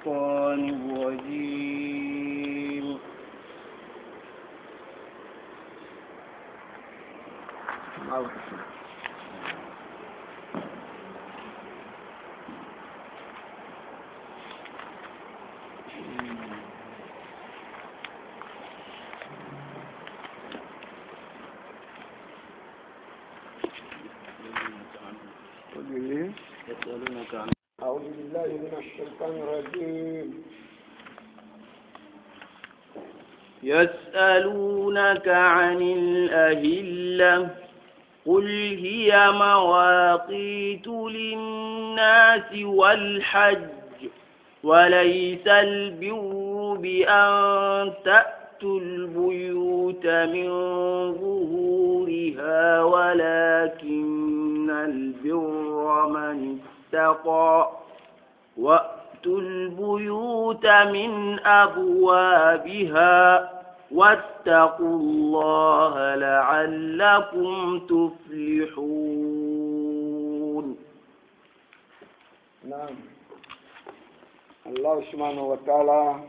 الشيطان الرجيم. أعوذ بالله من الشيطان الرجيم. يسألونك عن الأهلة قل هي مواقيت للناس والحج وليس البر بأن تأتوا البيوت من ظهورها ولكن البر من اتقى وأتوا البيوت من أبوابها واتقوا الله لعلكم تفلحون. نعم، الله سبحانه وتعالى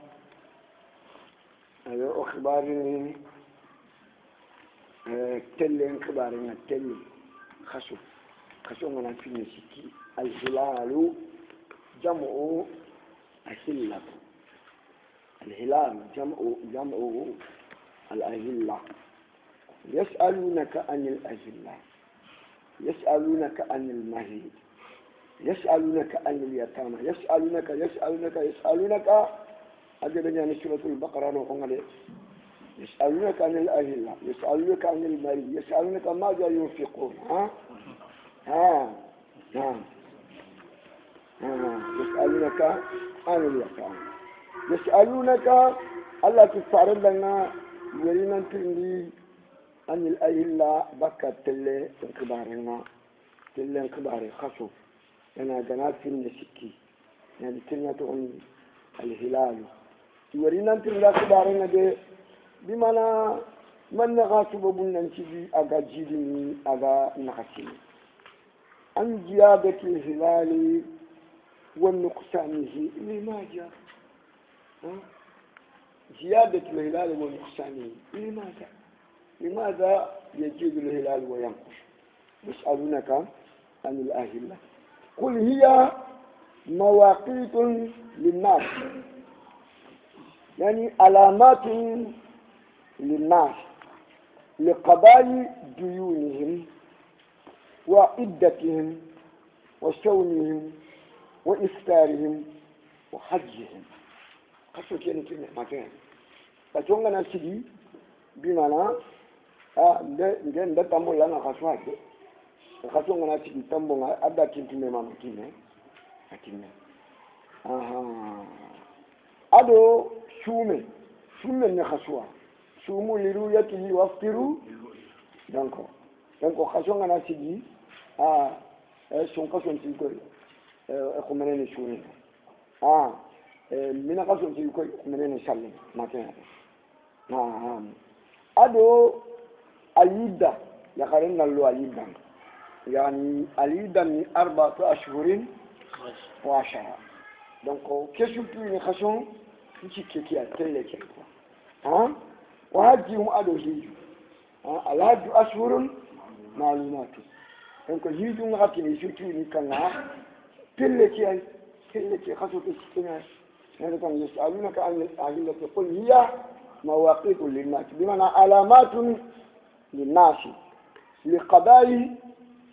أخبارني تلين خبارنا تلين خشو من في نسيتي الهلال جمع أهلة. الهلال جمع الأهلة. يسألونك عن الأهلة، يسألونك عن المهيد، يسألونك عن اليتامى، يسألونك أجبني سورة البقرة نقول يسألونك عن الأهلة، يسألونك عن المهيد، يسألونك ماذا ينفقون. يسألونك عن اليتامى، يسألونك الله تفعل لنا ولنا تندي عن الأهلة بكى تلي انكبارنا خشوف أنا جنات في النسكي يعني تنية الهلال ولنا تندي انكبارنا ده بمعنى من نغاسب بننتي أجا جيدني أجا نغسيني عن زيادة الهلال والنقصانه لماذا؟ زيادة الهلال ونقصانه لماذا يزيد الهلال وينقص؟ يسألونك عن الأهلة قل هي مواقيت للناس يعني علامات للناس لقضاء ديونهم وعدتهم وصومهم وإفطارهم وحجهم. خاصة كأنه في مكان فتونا نسيدي بمعنى ده تامو لنا خاصة خاصة نسيدي تامو أدا كنتي ما مكينة أكينة أدو شومي نخسوا شومو لرؤيته وافطروا دانكو خاصة نسيدي شونكا شونتيكوي خمنين شورين من قصد يكوي خمنين شالين ما كان أدو اليدا يقارن الله اليدا يعني اليدا من 4 أشهر وعشرة donc كيشو بيني خشون نشي كيكي أتلك وهجيهم أدو هيجو الهج أشهر معلومات donc هيجو نغطي يشوتو نكنا تلك خشوة السكنة يعني كان يسألونك عن الأهلة قل هي مواقيت للناس بمعنى علامات للناس لقضاء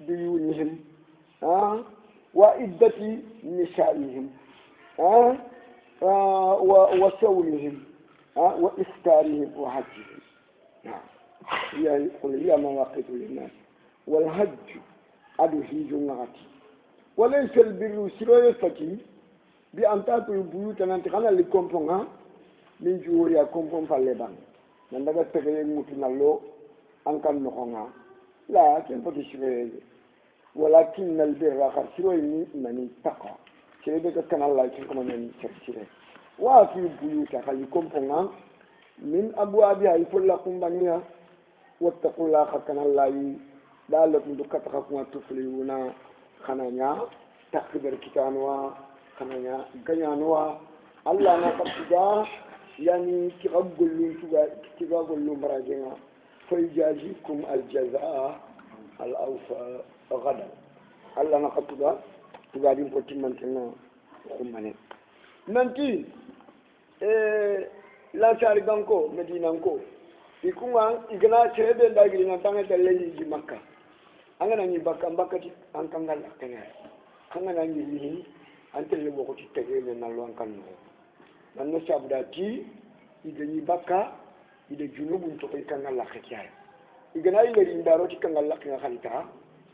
ديونهم وعدة نسائهم وصومهم وإفطارهم وحجهم. قل هي مواقيت للناس والحج أدو هيج نغتي وليس البر سيرو فتي بأن تأتوا البيوت نانتخانا لكمبونها من جوريا كمبون فالبان نندغا تغيي موتنا لو أنكان نخونا لا كن فتي سيرو ولكن البر خر سيرو من تقى سيرو بك كان الله كما من سيرو وفي البيوت خلي كمبونها من أبوابها يفل لكم بنيها واتقوا الله كان الله لعلكم تكتخفون تفلحون خنانيا تخبر كتانوا خنانيا غنيانوا Allah na kaptiga yani kiragullun tuga kiragullun barajena فيجازيكم الجزاء الأوفى غدا الله نقطع تقالين قلت من كنا خمانين ننتي لا شاركانكو مدينانكو يكون إغنا شهد داغري نتانا تلي في مكة أنا نجي بكا بكتي أنكنا لا كنا أنا نجي ليه أنت اللي بقولي تجيب لنا لون كانوا لأن سابداتي إغني بكا ida junubu to kai kan Allah ka kiyaye igana yi gari indaro ti kan Allah kan khalita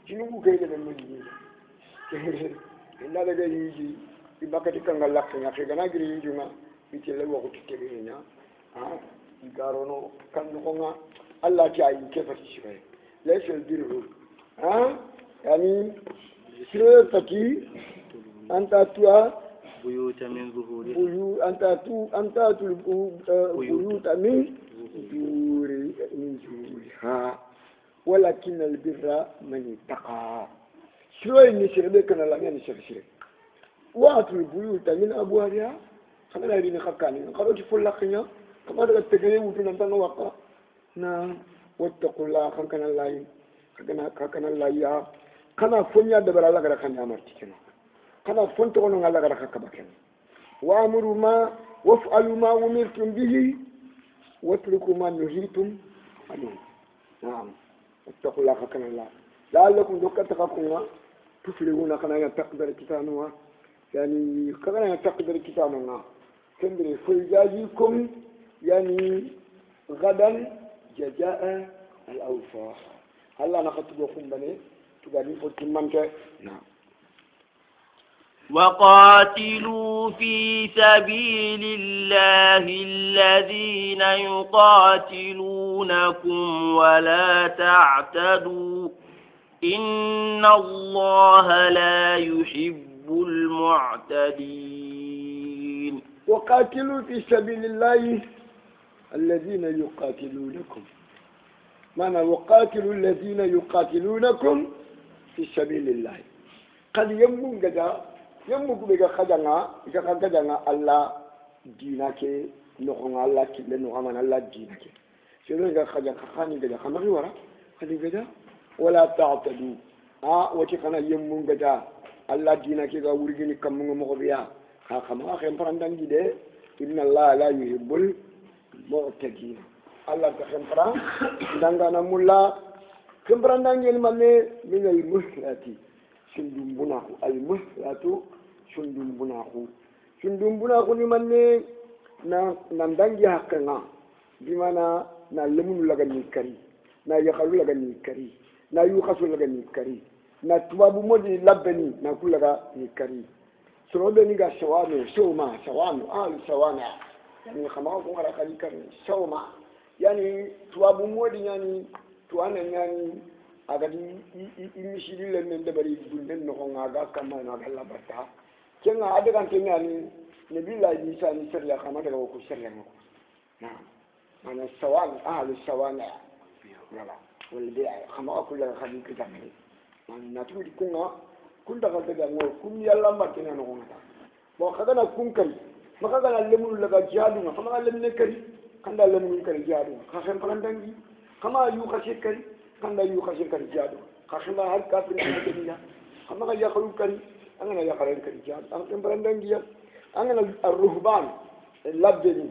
junubu kai da mun yi inda daga yi ibaka ti kan Allah kan ka gana giri yi juma ite lewa ko tike nya igaro no kan no nga Allah ti ayi ke fati shi bai laysal birru yani sirati anta tuwa بيوت من ظهورها أنت بيوت من ظهورها ولكن البر من اتقى شوي نشرب كنا لا نشرب واتوا البيوت من أبوابها خلنا نرينا خكاني قالوا تفول لقيا كما تقول تجري وتنا نتنا وقا نعم واتقوا الله خكنا الله خكنا الله يا كنا فنيا دبر الله كنا خنيا مرتكنا كنا فنتقولون الله كنا خكبكنا وأمروا ما وافعلوا ما أمرتم به واتركوا ما نهيتم عنه نعم اتقوا الله خكنا الله لعلكم تقونا تفلحون كنا تقدر كتابنا يعني كنا تقدر كتابنا كندري فيجازيكم يعني غدا جزاء الأوفى الله نخطبكم بني تقالين فتن منك نعم وقاتلوا في سبيل الله الذين يقاتلونكم ولا تعتدوا إن الله لا يحب المعتدين وقاتلوا في سبيل الله الذين يقاتلونكم معنى وقاتلوا الذين يقاتلونكم في سبيل الله قد يمون قدا يمو بيغا خجانا الله دينك نخون الله كله نخون الله دينك شنو بيغا خجانا خاني غدا خمري ورا خدي غدا ولا تعتدوا وتي خنا يمو غدا الله دينك غا ورغني كم مغبيا خما خم فرندان دي ان الله لا يحب المعتدين الله تخم فران دangana mulla kembrandangel malle min al muslati sundum bunaku al muslatu sundum bunaku ni manne na nandangi hakanga dimana na lemunu laga ni kari na yakhalu laga ni kari na yukhasu laga ni kari na tubabu modi labani na kulaga ni kari sorobe ni ga shawame shoma shawame shawana yani khama ko ngara kali kari shoma yani tubabu modi yani tuana yani agadi imishiri le men debari bunden no ngaga kama na galla bata kenga adagan kenga ni nabila isa ni sirya kama daga ko sirya ko na ana sawan sawana wala wal bi'a kama kullu khadi kitamani man natudi kunga kun daga daga ngo kun yalla mbatina no ngata bo khadana kun kai maka gana lemul laga jadu na kama lemne kari kanda lemul kari jadu ka xem palandangi kama yu khashe kari kanda yu khashe kari jadu ka khima har kafir na dunya kama ga yakhlu kari angana yakharen kari jadu am xem palandangi ya angana ar-ruhban labdani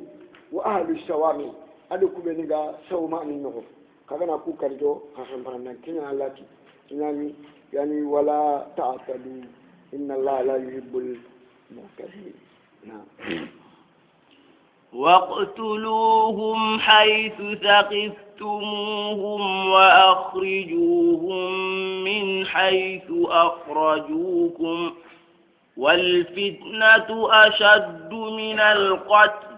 wa ahli shawami adu kubeni ga shawma ni no kagana ku karjo ka xem palandangi kinya lati inani يعني ولا تعتدوا إن الله لا يحب المعتدين نعم واقتلوهم حيث ثقفتموهم وأخرجوهم من حيث أخرجوكم والفتنة أشد من القتل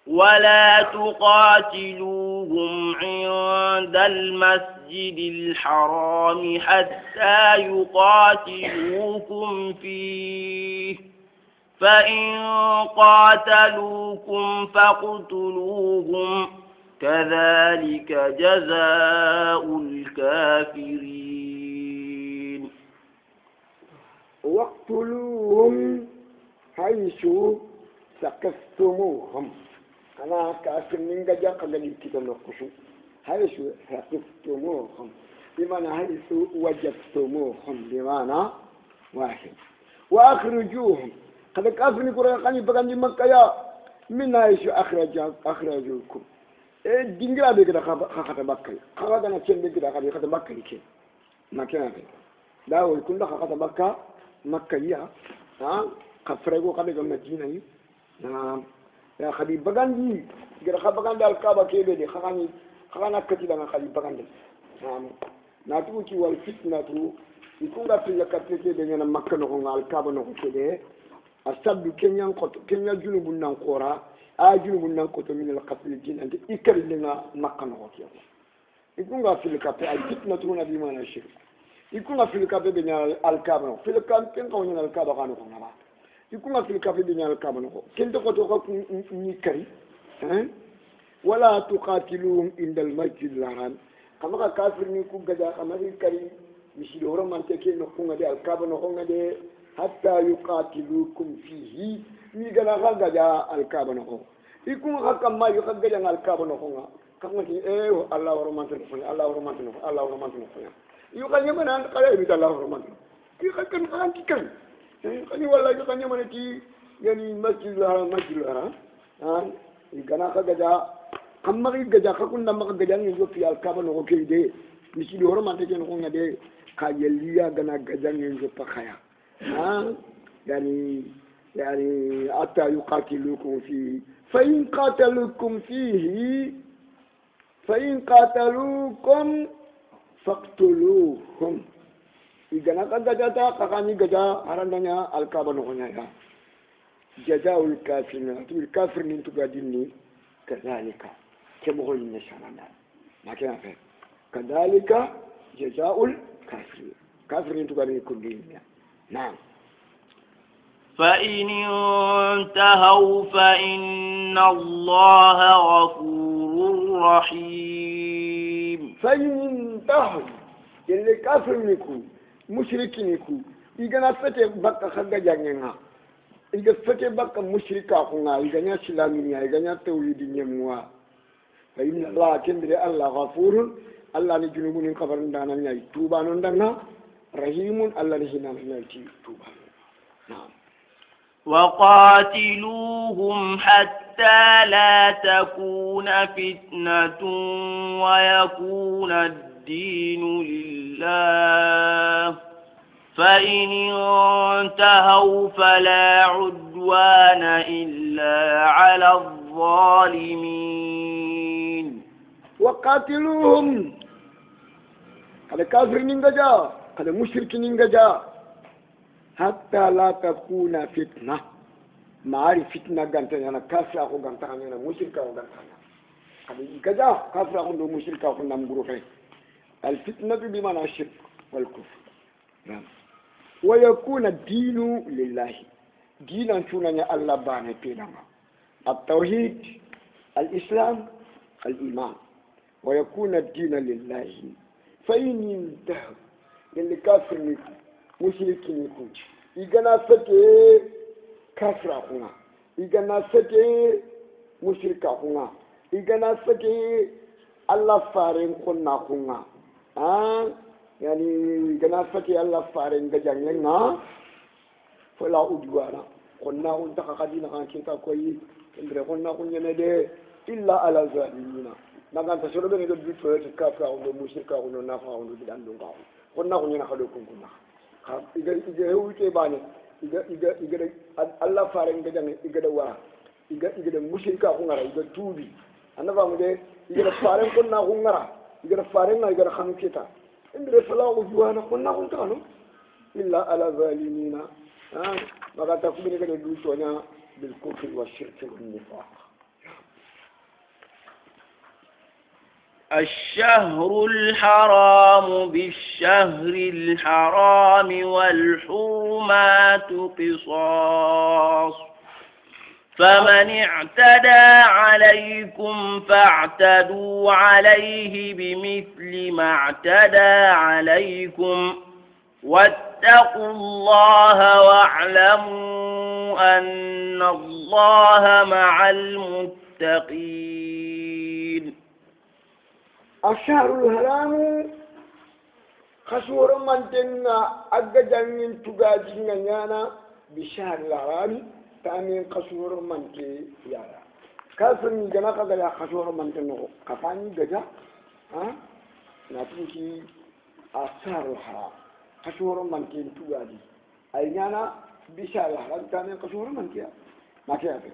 ولا تقاتلوهم عند المسجد الحرام حتى يقاتلوكم فيه فإن قاتلوكم فاقتلوهم كذلك جزاء الكافرين واقتلوهم حيث ثقفتموهم أنا كافر من جا قبل كده نقصو هاي شو ثقفتموهم بمعنى هاي وجدتموهم بمعنى واحد وأخرجوهم قد كافر نقول قاني بقاني مكة يا من هاي شو أخرجوكم دينغرا بكرة خاطر بكري خاطر أنا كم بكرة خاطر بكري كم ما كان لا ويكون لك خاطر مكة يا ها كفرقوا قبل المدينة نعم يا خبيب بغاندي غير خبغاندي الكعبة كيبدي خانا كتير أنا خبيب بغاندي نعم ناتوكي والفتنة يكون في الكتير بيننا مكة نقول الكعبة نقول كده أستبد كنيا جنوب النقورة جنوب النقطة من القتل الجن أنت إكر لنا مكة نقول كده يكون في الكتير الفتنة هنا بما نشوف يكون في الكعبة بين الكعبة في الكعبة كنا الكعبة كانوا كنا يكون في الكعبة بين الكعبة كنت قلت نكري ولا تقاتلوهم عند المسجد الحرام كما كافر نيكو غدا كما كري مش دورو من تكي نكون دي الكعبة نكون دي حتى يقاتلوكم فيه ميغنا غدا الكعبة نكون يكون حكم ما يغدا الكعبة نكون كما كي الله ورحمته الله ورحمته الله ورحمته يقال يمن أنت قال يبي الله ورحمته يقال كان كان كان والله يقال يمن كي يعني مسجد الحرام يقال كذا أما كذا كنا ما كذا يجوا في الكعبة نقول ده مش دورو ما تجي نقول ده كايليا كنا كذا يجوا بخيا يعني حتى يقاتلوكم فيه فإن قاتلوكم فاقتلوهم إذا نقد جاتا كأني جاتا هرندنا الكعبة نقولنا جزاء الكافرين الكافر من تقدمني كذلك كم هو النشاننا ما كان فيه كذلك جزاء الكافرين كافرين تقدمني كلنا نعم فإن انتهوا فإن الله غفور رحيم فإن انتهوا اللي كافر نيكو مشرك نيكو إذا فتى بقى خد جانينا إذا فتى بقى مشرك أخونا إذا نيا سلامينيا إذا نيا توحيد نيموا فإن الله كندري الله غفور الله نجنبون كفر دانا نيا توبا نندنا رحيم الله نجنا نيا توبا نعم وقاتلوهم حتى لا تكون فتنة ويكون الدين لله فإن انتهوا فلا عدوان إلا على الظالمين وقاتلوهم هذا كافر نينجا هذا مشرك نينجا حتى لا تكون فتنة ما عارف فتنة غانتنا أنا كافر أخو غانتنا أنا مشرك أخو غانتنا هذا كذا كافر أخو مشرك أخو نمبروه الفتنة بمعنى الشرك والكفر نعم ويكون الدين لله دينا شونا الله بانه بينما التوحيد الإسلام الإيمان ويكون الدين لله فإن انتهوا اللي كافر نيكو مشرك نيكو إذا فتى كافر أخونا إذا فتى مشرك أخونا إذا فتى الله فارن كنا أخونا يعني إذا فتى الله فارن كجانينا فلا أدوانا كنا أنت كقدينا كان كنت كوي إندر كنا كنا ده إلا على الظالمين نعم تسولف بين الدول فوق كافر أو مشرك أو نافع أو بدان دونغاو كنا كنا خلوكم كنا إذا هو كيباني إذا الله فارن كجاني إذا ورا إذا مشرك أو نارا إذا توبي أنا فاهم ده إذا فارن كنا نارا إذا فارن إذا خانو كيتا إندر فلا أدوانا كنا كنا إلا على الظالمين ماذا تقول لك الدوشنا بالكفر والشرك والنفاق الشهر الحرام بالشهر الحرام والحرمات قصاص فمن اعتدى عليكم فاعتدوا عليه بمثل ما اعتدى عليكم واتقوا الله واعلموا أن إن الله مع المتقين. الشهر الحرام خشور من تنا أجدن تجاجين يانا بشهر الحرام تامين خشور من تي يانا كافر من جنا كذا خشور من تنو كفاني جدا ناتوكي الشهر الحرام خشور من تي تجاجي أيانا بشهر الحرام تامين خشور من تي ما كيف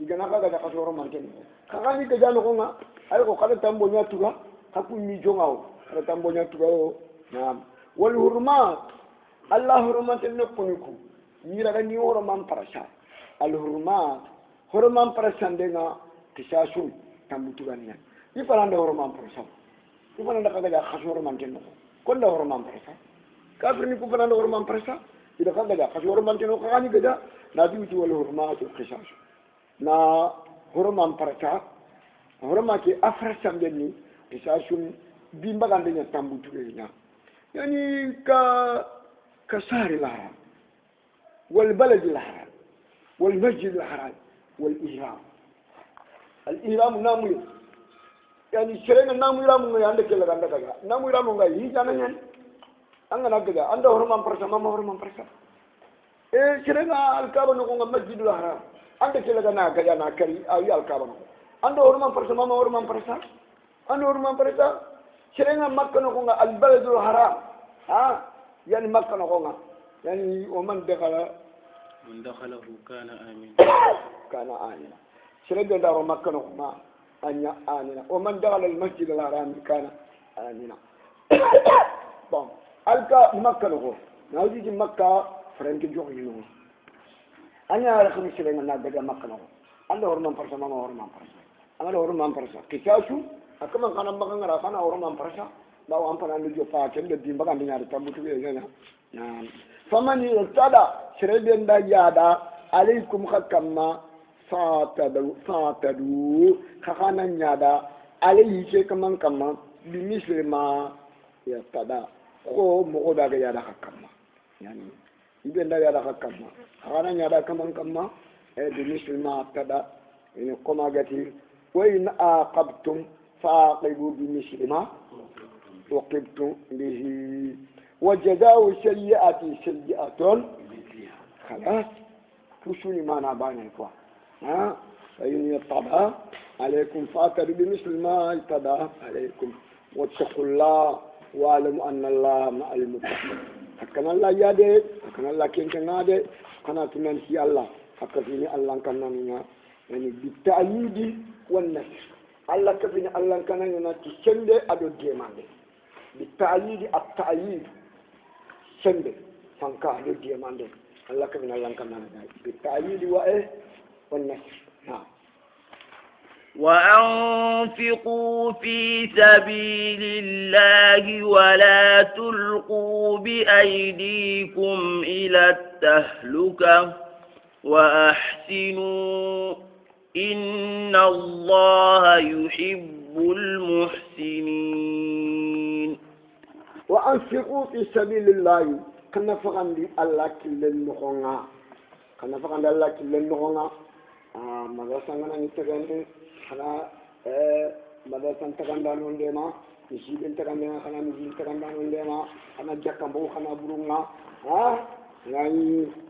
جنا كذا خشور من تنو كفاني جدا نقولنا أيقو كذا تامبونيا تلا كفون ميجوناو كذا تامبونيا تلا نعم والهرمات الله هرمات نكونكم يراغني هرمان برشا الهرمات هرمان برشا دينا تشاشون تامبوتوغانيا يفران هرمان برشا يفران كذا خشور هرمان كنو كل هرمان برشا كافرني كفران هرمان برشا إذا كذا خشور هرمان كنو كاني كذا نادي وتو الهرمات الخشاش نا هرمان برشا هرمان كي أفرشا ديني تشاشون بيمبغان دينا تامبوتوغانيا يعني كشهر الحرام والبلد الحرام والمسجد الحرام والإحرام الإحرام نامي يعني شرعنا نامي رام عندك كلا عندك كذا نامي رام عندك هي جانا يعني أنا نقدر عنده هرمان برسا ما هرمان برسا شرعنا الكعبة نقول مسجد الحرام عندك كلا كنا كذا ناكري أي الكعبة عنده هرمان برسا ما هرمان برسا عنده هرمان برسا شرعنا مكة نقول البلد الحرام يعني مكة نقول يعني ومن دخله كان آمنا كان آمنا شرعنا دار مكة نقول أن آمنا ومن دخل المسجد الحرام كان آمنا بام ألقى مكة نقول ناوي مكة فرنك جوعي نقول أنا على خمس شرعنا نقدر مكة نقول الله هرمان برسا ما هرمان برسا أنا هرمان برسا كيساسو أكمل كان مكة نقول أنا هرمان برسا لا وأنت عندك جو فاكر الدين بقى عندنا رتبة كبيرة نعم فمن يرتدى شربين دجادا عليكم خكما فاتدو خخانا نيادا عليه شيء كمان كمان بمثل ما يرتدى هو مقودا جادا خكما يعني يبين دجادا خكما خخانا نيادا كمان كمان بمثل ما يرتدى يعني كما قتي وإن عاقبتم فعاقبوا بمثل ما وقبتم به وجزاء سيئة سيئة خلاص كشوني ما نباني كوا فإن يطبع عليكم فاتروا بمثل ما يطبع عليكم واتقوا الله واعلموا أن الله مع المتقين حكنا الله يادي حكنا الله كنتنا دي حكنا تنسي الله حكنا الله كنا يعني بالتأييد والنصر الله كفينا الله كنا تشند أدو ديمان بالتأييد التأييد سند فانكا أدو ديمان الله كفينا الله كنا بالتأييد وإيه والنصر نعم وأنفقوا في سبيل الله ولا تلقوا بأيديكم إلى التهلكة وأحسنوا إن الله يحب المحسنين. وأنفقوا في سبيل الله كنا فقط الله كل النخونا كنا فقط الله كل النخونا ماذا سانغنا نتكلم خنا ماذا سانتكلم عندنا نجيب نتكلم خنا نجيب نتكلم عندنا خنا جاكمبو خنا برونا يعني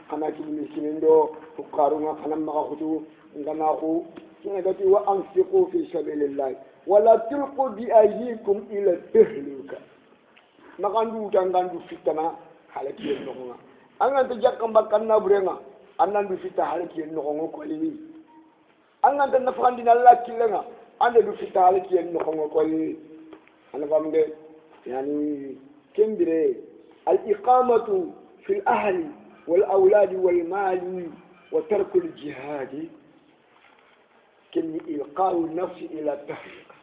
خنا كل مسكيندو فقرانا خنا مغاخدو nganaku kinagati wa anfiqu fi sabilillah wala tulqu bi aydikum ila tahluka magandu tangandu fitana halaki nonga anganta jakamba kanna burenga annandu fita halaki nongo ko limi anganta nafandina Allah killenga ande du fita halaki nongo ko limi ana bamde yani kembire al iqamatu fi al ahli wal awlad wal mali wa tarku al jihad كني إلقاء النفس إلى التهلكة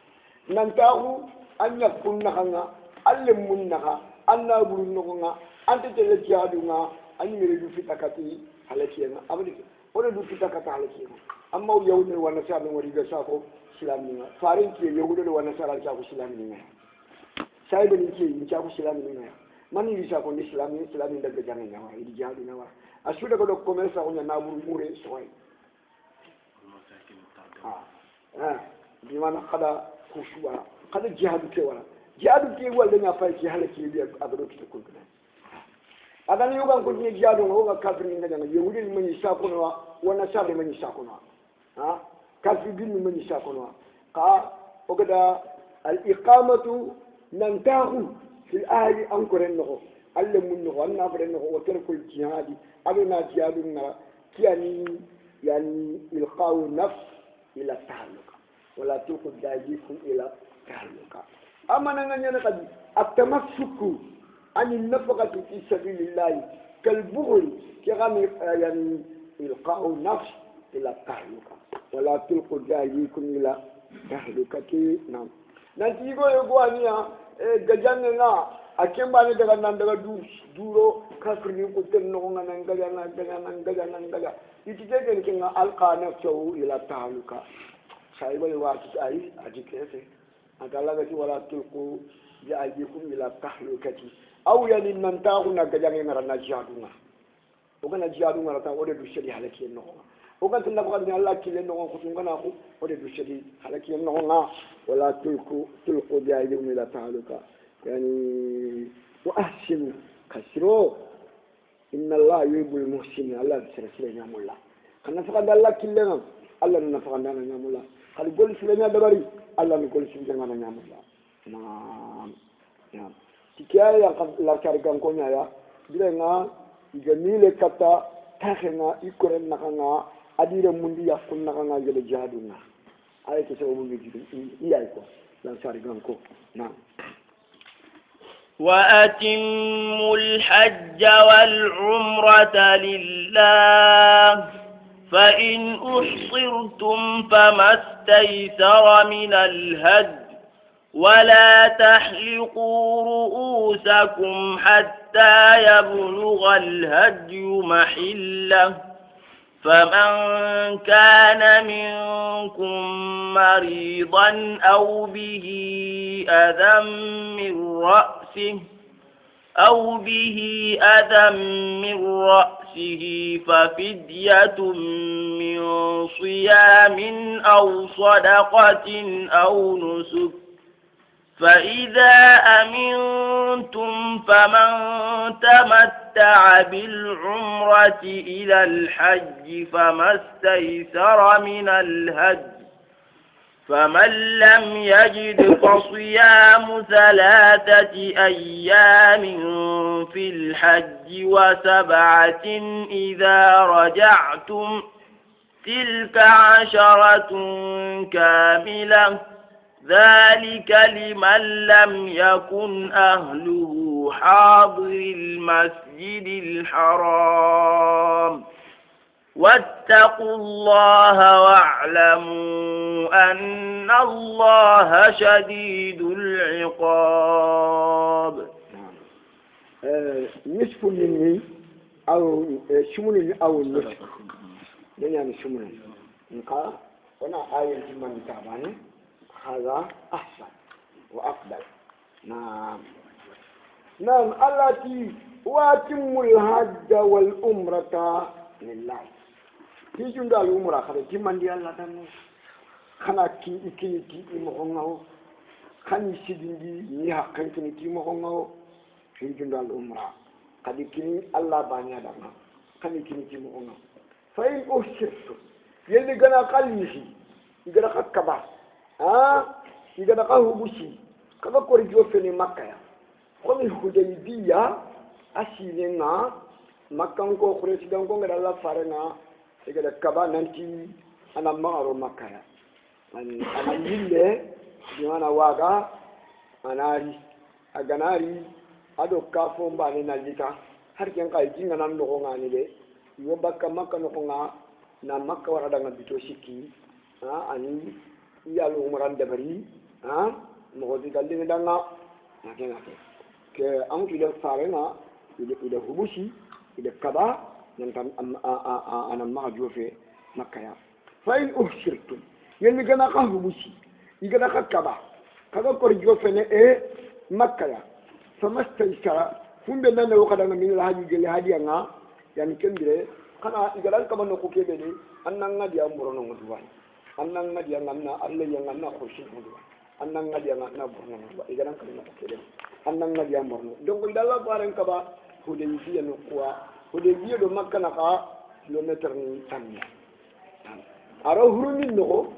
ننتهو أن يكون نخنا ألم منها أن نابل نخنا أن تتلجادنا أن يريد في تكتي حلقينا أبدا ولا دو في تكتي حلقينا أما يهود ونصارى وريد سافو سلامنا فارين كي يهود ونصارى سافو سلامنا سايبني كي يسافو سلامنا من يسافو سلامنا دك جانا يدي جادنا أشوف لك لو كوميرس أقول نابل موري سوي بمعنى قد خشوع قد جهاد كي ولا جهاد كي ولا دنيا فاي كي هلا كي بيا أبدو كي تكون كنا هذا نيوغا كوني جهاد هو كافر من جانا يهودي من يساقونوا ونصارى من يساقونوا كافر بين من يساقونوا وكذا الإقامة ننتهي في الأهل أنكرنه الله منه أن أبرنه وترك الجهاد أبنا جهادنا يعني إلقاء النفس إلى التهلكة ولا تلقوا بأيديكم إلى التهلكة أما نحن قد التمسك عن النفقة في سبيل الله كالبغل كغني يعني إلقاء النفس إلى التهلكة ولا تلقوا بأيديكم إلى التهلكة نعم nanti go ania gajanne na akemba ne daga nan daga duro kafir ko ten no ngana ngaja iti tegen kinga alqana tawu ila tahaluka saibal wati ai adikese agala gati wala tulqu bi aydikum ila tahlukati aw yani nan tauna gajanne ngara na jihaduna o gana jihaduna rata o de du shedi halaki no o ganta na ko Allah kile no ko tungana ko o de du shedi halaki no nga ولا تلقوا بأيديكم إلى التهلكة يعني وأحسنوا كسروا إن الله يحب المحسنين الله بسرسل نعم الله كنا فقد الله كلنا الله نفقد نعم الله قال يقول سلمنا دبري الله نقول سلمنا نعم الله نعم تكيا لا كاركان كونيا يا بلنا جميل كتا تخنا يكرن نكنا أدير مندي يكون نكنا جل جهادنا آية سوى إياكو لا سارقانكو نعم وأتموا الحج والعمرة لله فإن أحصرتم فما استيسر من الهدي ولا تحلقوا رؤوسكم حتى يبلغ الهدي محله فمن كان منكم مريضا أو به أذى من رأسه ففدية من صيام أو صدقة أو نسك فإذا أمنتم فمن تمتع بالعمرة إلى الحج فما استيسر من الهدي فمن لم يجد فصيام 3 أيام في الحج و7 إذا رجعتم تلك 10 كاملة ذلك لمن لم يكن أهله حاضر المسجد الحرام واتقوا الله واعلموا أن الله شديد العقاب نصف مني أو شمول أو النصف يعني شمول نقال هنا آية من تابعني هذا أحسن وأفضل نعم التي واتم الحج والعمرة لله في جند العمرة خرج من دي الله تنو خنا كي إكيتي مهونغو خني سيدي نيها كنتي مهونغو في جند العمرة قد كني الله بانيا دانا خني كنتي مهونغو فإن أشرت يلي غنا قليشي يغنا كبا إذا نقاه بوشي كذا كوريجو في مكة كم الحديبية أسيلنا مكة نكو خريج دانكو غير الله فارنا إذا كبا ننتي أنا ما أرو مكة أنا يلله بمعنى واقع أنا أغناري أدو كافون باني ناليكا هركين كايجين أنا نقولنا نيله يوبك مكة نقولنا نمكة وردا بيتوشيكي أني iyalu umaran dabari mo di galli danga nakena ke am ki da farena ida hubushi ida kaba nan tan ana ma jofe makaya fa in uhsirtum yelmi gana ka hubushi igana ka kaba kaga ko jofe ne makaya famastaysara fumbe nan ne wakada min alhaji gele hadiya yani kembire kana igaran kaba no ko kebe ne annan ngadi amuro no mutuwa annan ngadi yang anna Allah yang anna khusyuk mudu annan ngadi yang anna borno ba igaran kan ko kede annan ngadi yang borno donc dalla baren ka ba hudaybiya no kwa hudaybiya do makka na ka kilometer ni tanni aro hurumi no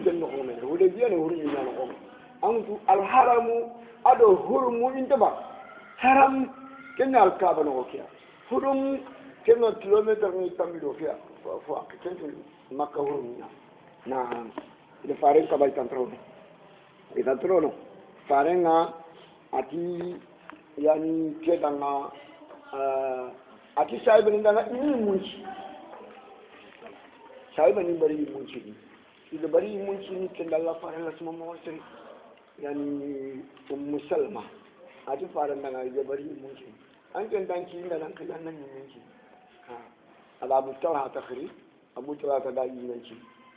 den no ko men hudaybiya no hurumi na ko antu al haramu ado hurumu intaba haram kenna al kaaba no ko hurum kenno kilometer ni tammi do fiya fo kenno makka hurum na ida faren ka bay tantrono ida trono farenga ati yani kedanga ati saibani ndanga ini munci saibani bari munci ida bari munci ni kendalla faren la suma mo seri yani musalma ati faren ndanga ida bari munci an kan danki inda nan ka nan munci ala abu talha takhri abu talha da yinanci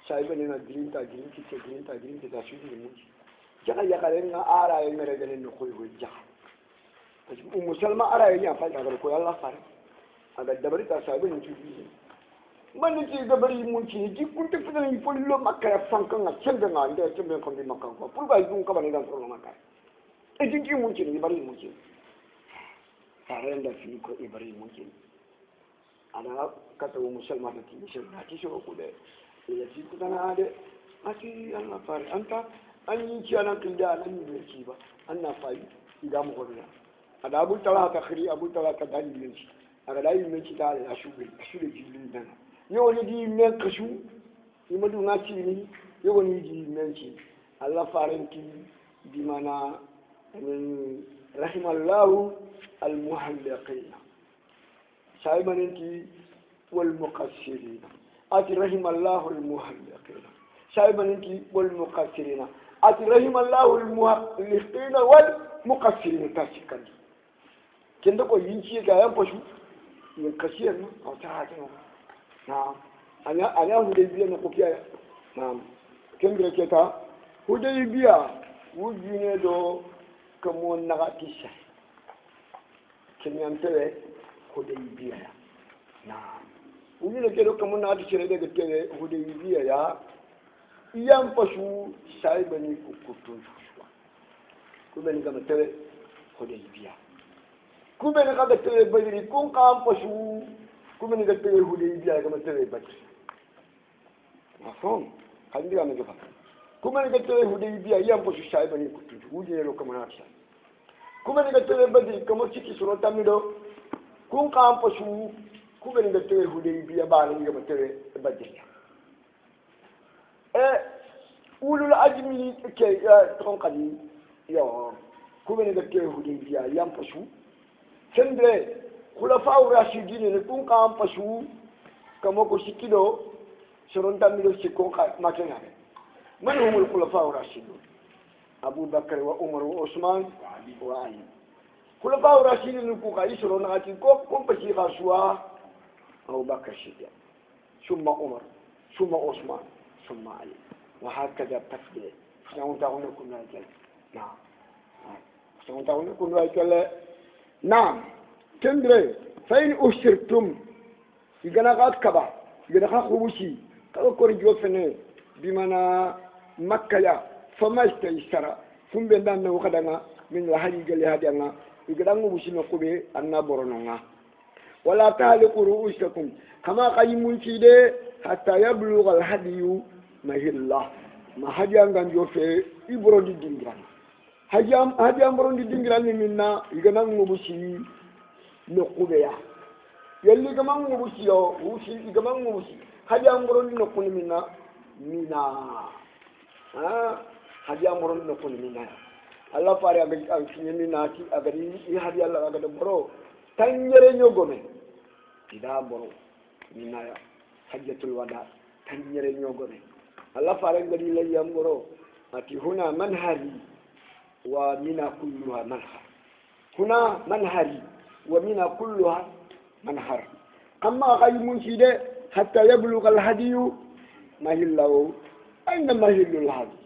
shaiba ne na girinta ta shi ne mun jaka ya karen na ara ya mere ganin no koy koy jaka parce que musulma ara ya fa ga ko Allah fare aga dabari ta shaiba ne tubi man ne ci dabari mun ci ji kun te fina ni pollo makka ya fankan na cenga na inde cembe ko di makka ko pour ba dun ka bane dan solo makka e ji mun ci ni bari mun ci fare da fi ko ibari mun ci ana kata musulma da ti shi ko de ya ci kana da ati Allah fare anta an yi ci anan kinda nan ne ci ba anna fai idan mu godiya ada abu talaka khiri abu talaka dan yin ci aga dai min ci da ya shuge jilin dan yo ni di men kashu ni madu na ci ni yo ni di men ci Allah fare ki bi mana min rahimallahu al-muhalliqin shaibaninki wal muqassirin ati rahimallahu al-muhalliqin shaibaninki wal muqassirin ati rahimallahu al-muhalliqin wal muqassirin tashikan kenda ko yinci ga yan fashu yin kasiyar no a ta hatin na anya hudaybiya no kokiya na kembere keta hudaybiya wujine do kamo nagatisa kenyantele hudaybiya na wujine kedo kamo nagatisa daga tele hudaybiya ya iyan fashu shaibani kukutun shuwa kubeni kama tele hudaybiya kubeni kama tele badiri kun kan fashu kubeni kama tele hudaybiya kama tele badiri mafhum kandira megefa kuma ni gatare hudaybiya yan fashu shaibani kutun wujine lo kama nagatisa kuma ni gatare badiri kama ciki suro tamido kun kan fashu kuma ni gatare hudaybiya ba ni kama tele badiri ulul ajmi ke ton kadi yo kuma ni gatare hudaybiya yan fashu kende khulafa rashidin ne kun kan fashu kama ko sikido suro tamido sikon ka makena من هم الخلفاء الراشدون أبو بكر وعمر وعثمان وعلي خلفاء الراشدين نكوكا يسرون نغاتي كم بشيخا سوا أبو بكر الصديق ثم عمر ثم عثمان ثم علي وهكذا التفضيل سنون تاغونا كنا يكلا نعم سنون تاغونا كنا يكلا نعم تندري فإن أشرتم يغنى غاد كبا يغنى خبوشي كما كوري جوفني بمعنى مكة يا فما استيسر ثم بندنا وخدنا من الحديث اللي هدينا يقدروا بشيء نقوله أن برنانا ولا تعلقوا رؤوسكم كما قيمون كده حتى يبلغ الهدي مهلا ما هدي عن جوفه يبرد الدنيا هدي عن برد الدنيا منا يقدروا بشيء نقوله يا يلي كمان مبشي وشيء كمان مبشي هدي عن برد نقوله منا mina hadi amoron no ko mina Allah fare aga kinye mina ti aga ni hadi Allah aga boro tanyere nyogome ida boro mina ya hajjatul wada tanyere nyogome Allah fare ngadi la yam boro ati huna manhari wa mina kulluha manhar huna manhari wa mina kulluha manhar amma qaymun shide hatta yablugha al-hadiyu mahillahu أين مهل الهدي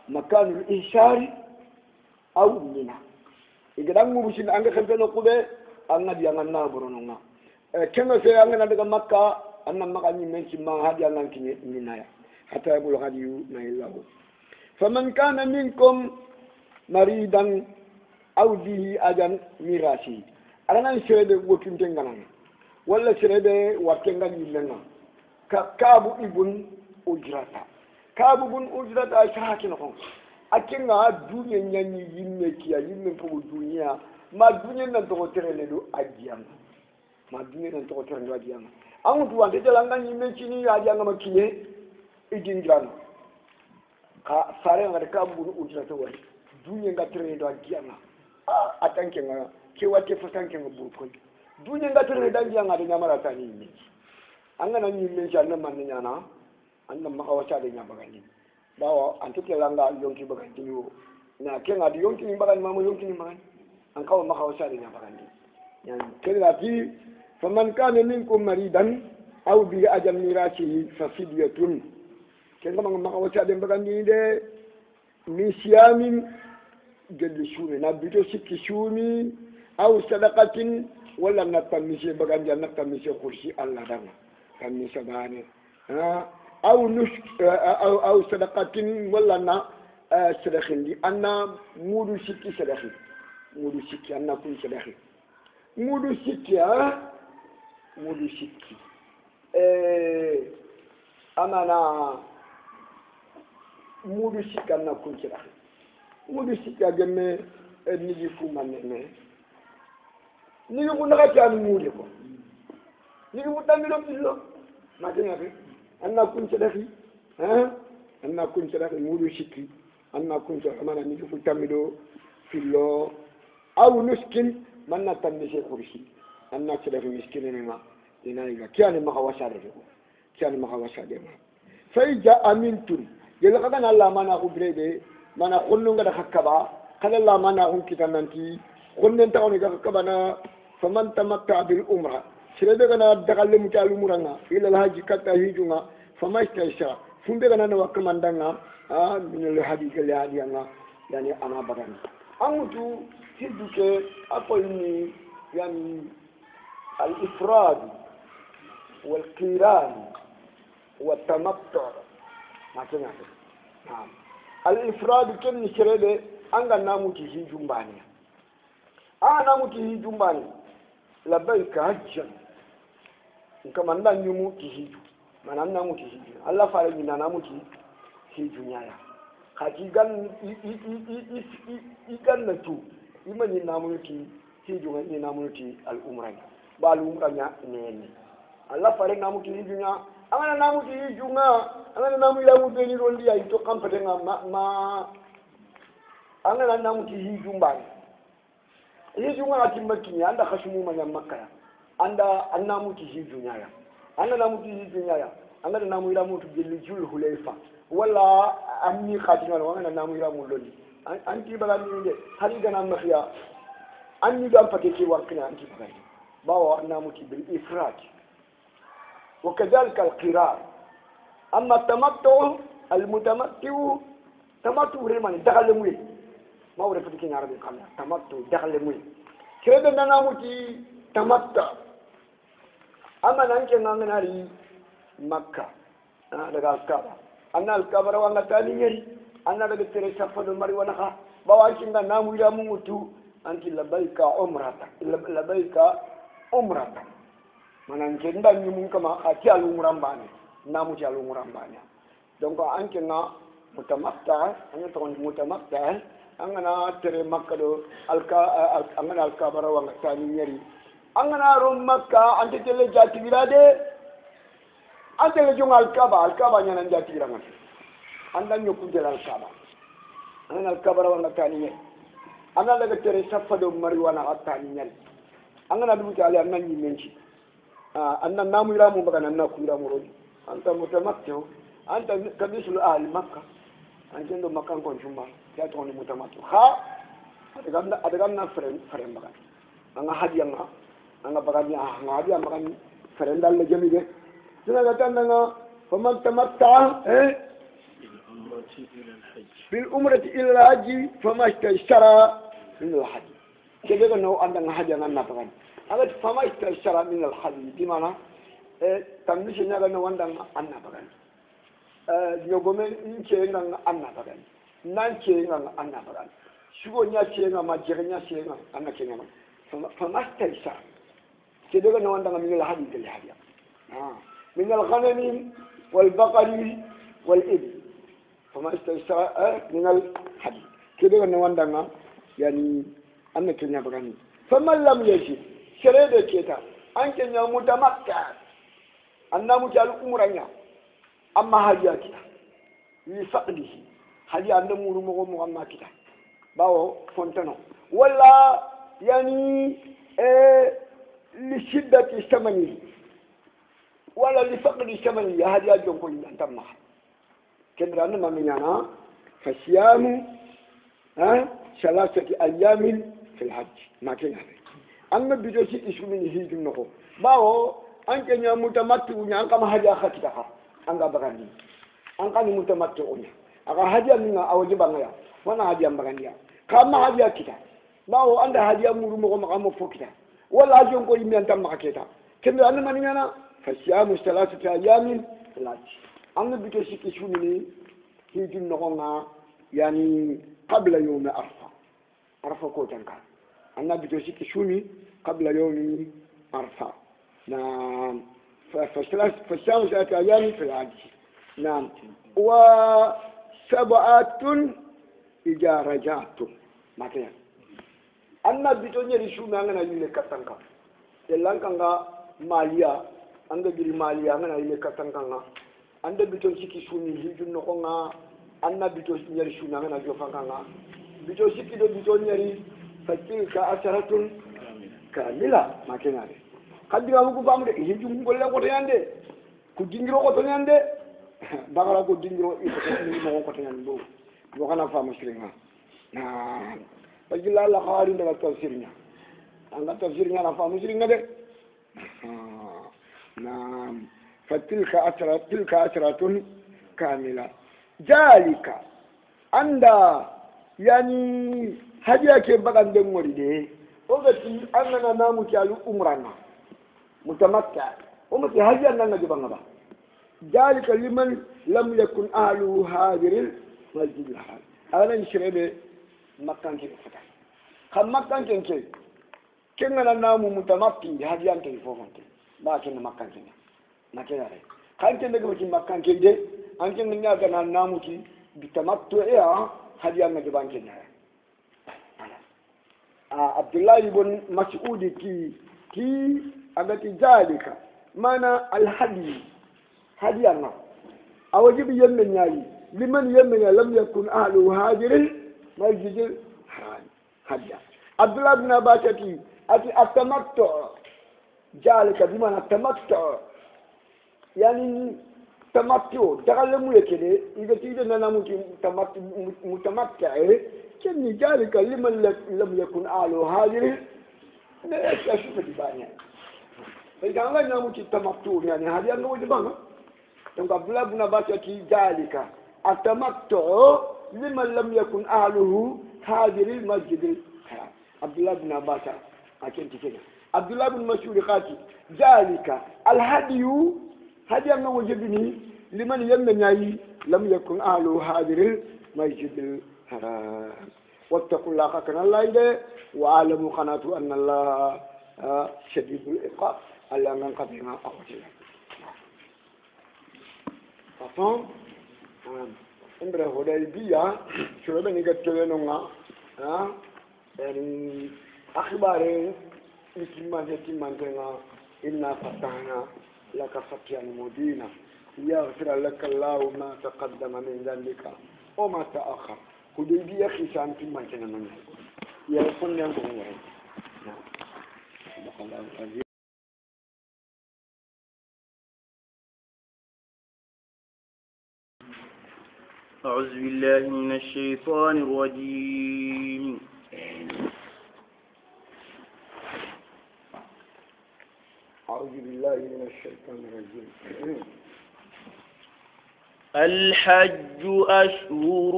مكان الإنشار أو منى إذا أنغو بشين أنغ خلفنا قبة أنغ دي أنغ نابرونغا كما في أنغ ندق مكة أنغ مكة نمشي ما هدي أنغ كني منايا حتى يبلغ هدي ما الله فمن كان منكم مريضا أو به أذى ميراثي أنا سيد وكين تنغنا ولا سيد وكين يلنا كابو ابن أجرتا كابو ابن أجرتا شاكين خون أكينا الدنيا نيني يمكيا يمكو الدنيا ما الدنيا نتوقع تريلو أجيام ما الدنيا نتوقع تريلو أجيام أمو توان تجلانgan يمكيني أجيام ما كيه إجينجران ka sare ngada ka buru ujrata wari dunya nga tere do ajiyana atanke nga ke wate fasanke nga burkon dunya nga tere da ajiyana da nyamara tani ni angana ni men janna man nyana anna makawasa da nyabagani bawo antuke langa yonki bagani yo na ke nga yonki ni bagani mama yonki ni bagani an kawo makawasa da nyabagani yan kela fi faman kana minkum maridan aw bi ajam mirasihi fa fidyatun kenga maka wasa dem bagandi de mi siyamin gelli shumi na bito sikki shumi aw sadaqatin wala na tamisi bagandi na tamisi kursi Allah dana tamisi bane aw aw sadaqatin wala na sadaqin di anna mudu sikki sadaqi mudu sikki anna kun sadaqi mudu sikki mudu sikki amana mudu sikka na kuncira mudu sikka gemme nigi fu manene nigi ko naga tan mudu ko nigi mu tamilo billo ma tanya fi anna kuncira fi anna kuncira fi mudu sikki anna kuncira mana nigi fu tamilo fillo aw nuskin manna tammi se kursi anna cira fi miskinene ma ina iga kiani maka wasade ko kiani maka wasade ma fa ija amintum yela kana Allah mana ko brede mana khonno ngada hakkaba kana Allah mana on kitananti khonnen tawni ga hakkaba na faman tamatta bil umra sirebe kana dagalle mutalu muranga ila al haji katta hijunga famastaisha funde kana na wakamandanga min al hadi kal hadiyanga yani ama bagani amutu hiduke apoyni yani al ifrad wal qiran wa tamattu makanya al-ifrad ken ni serede anga namuti hijumbani namuti hijumbani labbaika hajjan kama ndan nyumu hiju mana namuti hiju Allah fara ni namuti hiju nyaya hakigan ikan natu imani namuti hiju ni namuti al-umran ba al-umranya ne Allah fara namuti hiju nya amana namuti hiju nga angana namu ilamu beni rondi ya ito kampate nga ma angana namu ki hiju mbani hiju nga atimba kinya anda khashumu manya makaya anda annamu ki hiju nyaya anda namu ki hiju nyaya anda namu ilamu tu jeli jul hulayfa wala amni khatina wala namu ilamu londi anti bagani nde hali gana makhiya anni dam pate ki wakina anti bagani bawo namu ki bil ifrat وكذلك القرار أما التمتع المتمتع تمتع رمان دخل موي ما هو رفض كين عربي قال تمتع دخل موي كذا ناموتي تمتع أما نانك نامناري مكة لقى الكعبة أنا الكعبة وانا تاني يري أنا لقى تري سفر المري وانا بواكين نامو إلى موتو أنت لبيك عمرة لبيك عمرة mana ngenda nyumun kama ati alumuran bani namu ti alumuran bani donc anke na mutamatta anya to mutamatta angana tere makka do angana alkabara wa tani nyeri angana rom makka ante tele jati bilade ante le jong alkaba nyana jati birangan anda nyoku del alkaba angana alkabara wa tani nyeri angana daga tere safado mari wana atani nyeri angana dubu tali annan yimenci anna namu iramu baga nanna ku iramu roji anta mutamattu anta kabisul ahli makkah anta ndo makkan kon jumma ya to ni mutamattu adaga na frem baga anga hadiyanga anga baga ni anga hadiya baga ni frem dal le jami de dina ga tan nga faman tamatta bil umrati ila al-hajj fama ishtara min al-hajj kebe ga no anda nga hadiya nanna baga aga fama istashara min al-hajj di mana tamnishi nyaga no wanda anna bagan nyogome nchenga anna bagan nan chenga anna bagan sugo nya chenga ma jerenya chenga anna chenga ma famastaisa كده أنا عندنا من الحديد الحديد من الغنم والبقر والإبل فما استيسر من الحديد كده أنا عندنا يعني أنا كنا بغني فمن لم يجد شريدة كده أنت يا متمتع أنا مجال أمرنا أما هديا كده لفقده هديا أنا مرمو مغمى كده باو فونتانو ولا يعني لشدة ثمنه ولا لفقد ثمنه هذه أجل كل أن تمنح كبر أن ما مننا فصيام 3 أيام في الحج ما كان هذا أما بدوشي إسم من هيج النقو باو أنك يا متمتع أنك ما هذا خطيئة أنك بغني أنك متمتع أنك هذا من أوجب أنك وانا هذا بغني كما هذا كذا باو أنت هذا مرمو مقام فوكذا ولا أجون كل يوم ينتم معكيتا كم أنا ماني أنا فصيام 3 أيام لا أنا بتوشي كشوني هيجي نقولنا يعني قبل يوم عرفة كوتنكا أنا بتوشي كشوني قبل يوم عرفة نعم فصيام 3 أيام في الحج نعم و7 إذا رجعتم ما كان anna bitonya rishu nanga na yile katanka telanka nga malia anda biri malia nga na yile katanka nga anda biton siki suni hiju no nga anna biton nyari shu nanga na jofanga nga biton siki do biton nyari fatilka asharatun kamila makenare kadira muku bamde hiju ngolle ko yande ku dingiro ko to yande bagara ko dingiro iko ko ko to yande bo kana fama shiringa na فجلا لا خارين ده تفسيرنا أنا تفسيرنا لا فاهم تفسيرنا ده نعم فتلك أسرة كاملة ذلك عند يعني هدية كبار عند مريدة وقتي أننا نامو كالو أمرنا متمتع ومتى هدية أننا جبنا ذلك لمن لم يكن أهله حاضر المسجد الحرام أنا نشرب مكان كي فتح خم مكان كي كنا نامو متمكن هذه أنت يفهمت ما كنا مكان كنا ما كنا رأي كان كنا نقول مكان كي ده أنت نيجي كنا نامو كي بتمتع إيه هذه أنا جبان كنا عبد الله بن مسعود كي أبتي ذلك معنى الحدي هذه أنا أوجب يمن ياي لمن يمن لم يكن أهله هاجر مسجد الحرام هذا عبد الله بن عباس أتي التمتع ذلك بمعنى التمتع يعني تمتع تعلموا كده إذا كده أنا متمتع كني ذلك لمن لم يكن أهله هاجر لا أشوف دبانيا فإذا الله ناموت التمتع يعني هذه أنه جبانه donc Abdullah ibn Abbas qui ذلك التمتع لمن لم يكن أهله حاضر المسجد الحرام عبد الله بن عباس أكنت كده عبد الله بن مسعود قال ذلك الهدي هدي أنه وجبني لمن يمنعي لم يكن أهله حاضر المسجد الحرام واتقوا الله كان الله إليه وعلموا قناته أن الله شديد العقاب ألا من قبلنا أخذنا فصام إمبره هدايبية شو بني قتلنا يعني أخبارين مسلمان كنا إنا فتحنا لك فتحا مبينا يغفر لك الله ما تقدم من ذلك وما تأخر هدايبية خشان مسلمان كنا من يكون ينقل نعم أعوذ بالله من الشيطان الرجيم أعوذ بالله من الشيطان الرجيم الحج أشهر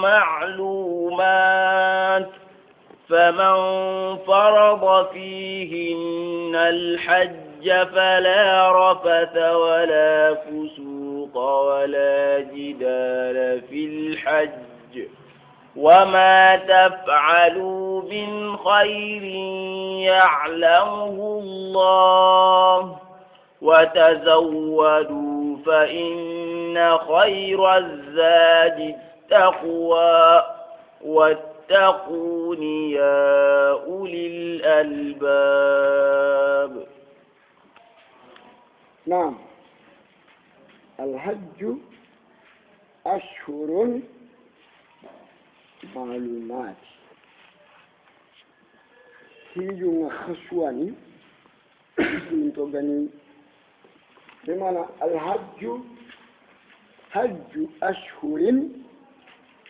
معلومات فمن فرض فيهن الحج فلا رفث ولا فسوق ولا جدال في الحج وما تفعلوا من خير يعلمه الله وتزودوا فإن خير الزاد التقوى واتقون يا أولي الألباب. نعم. الحج أشهر معلومات هيجو خشواني تغني بمعنى الحج حج أشهر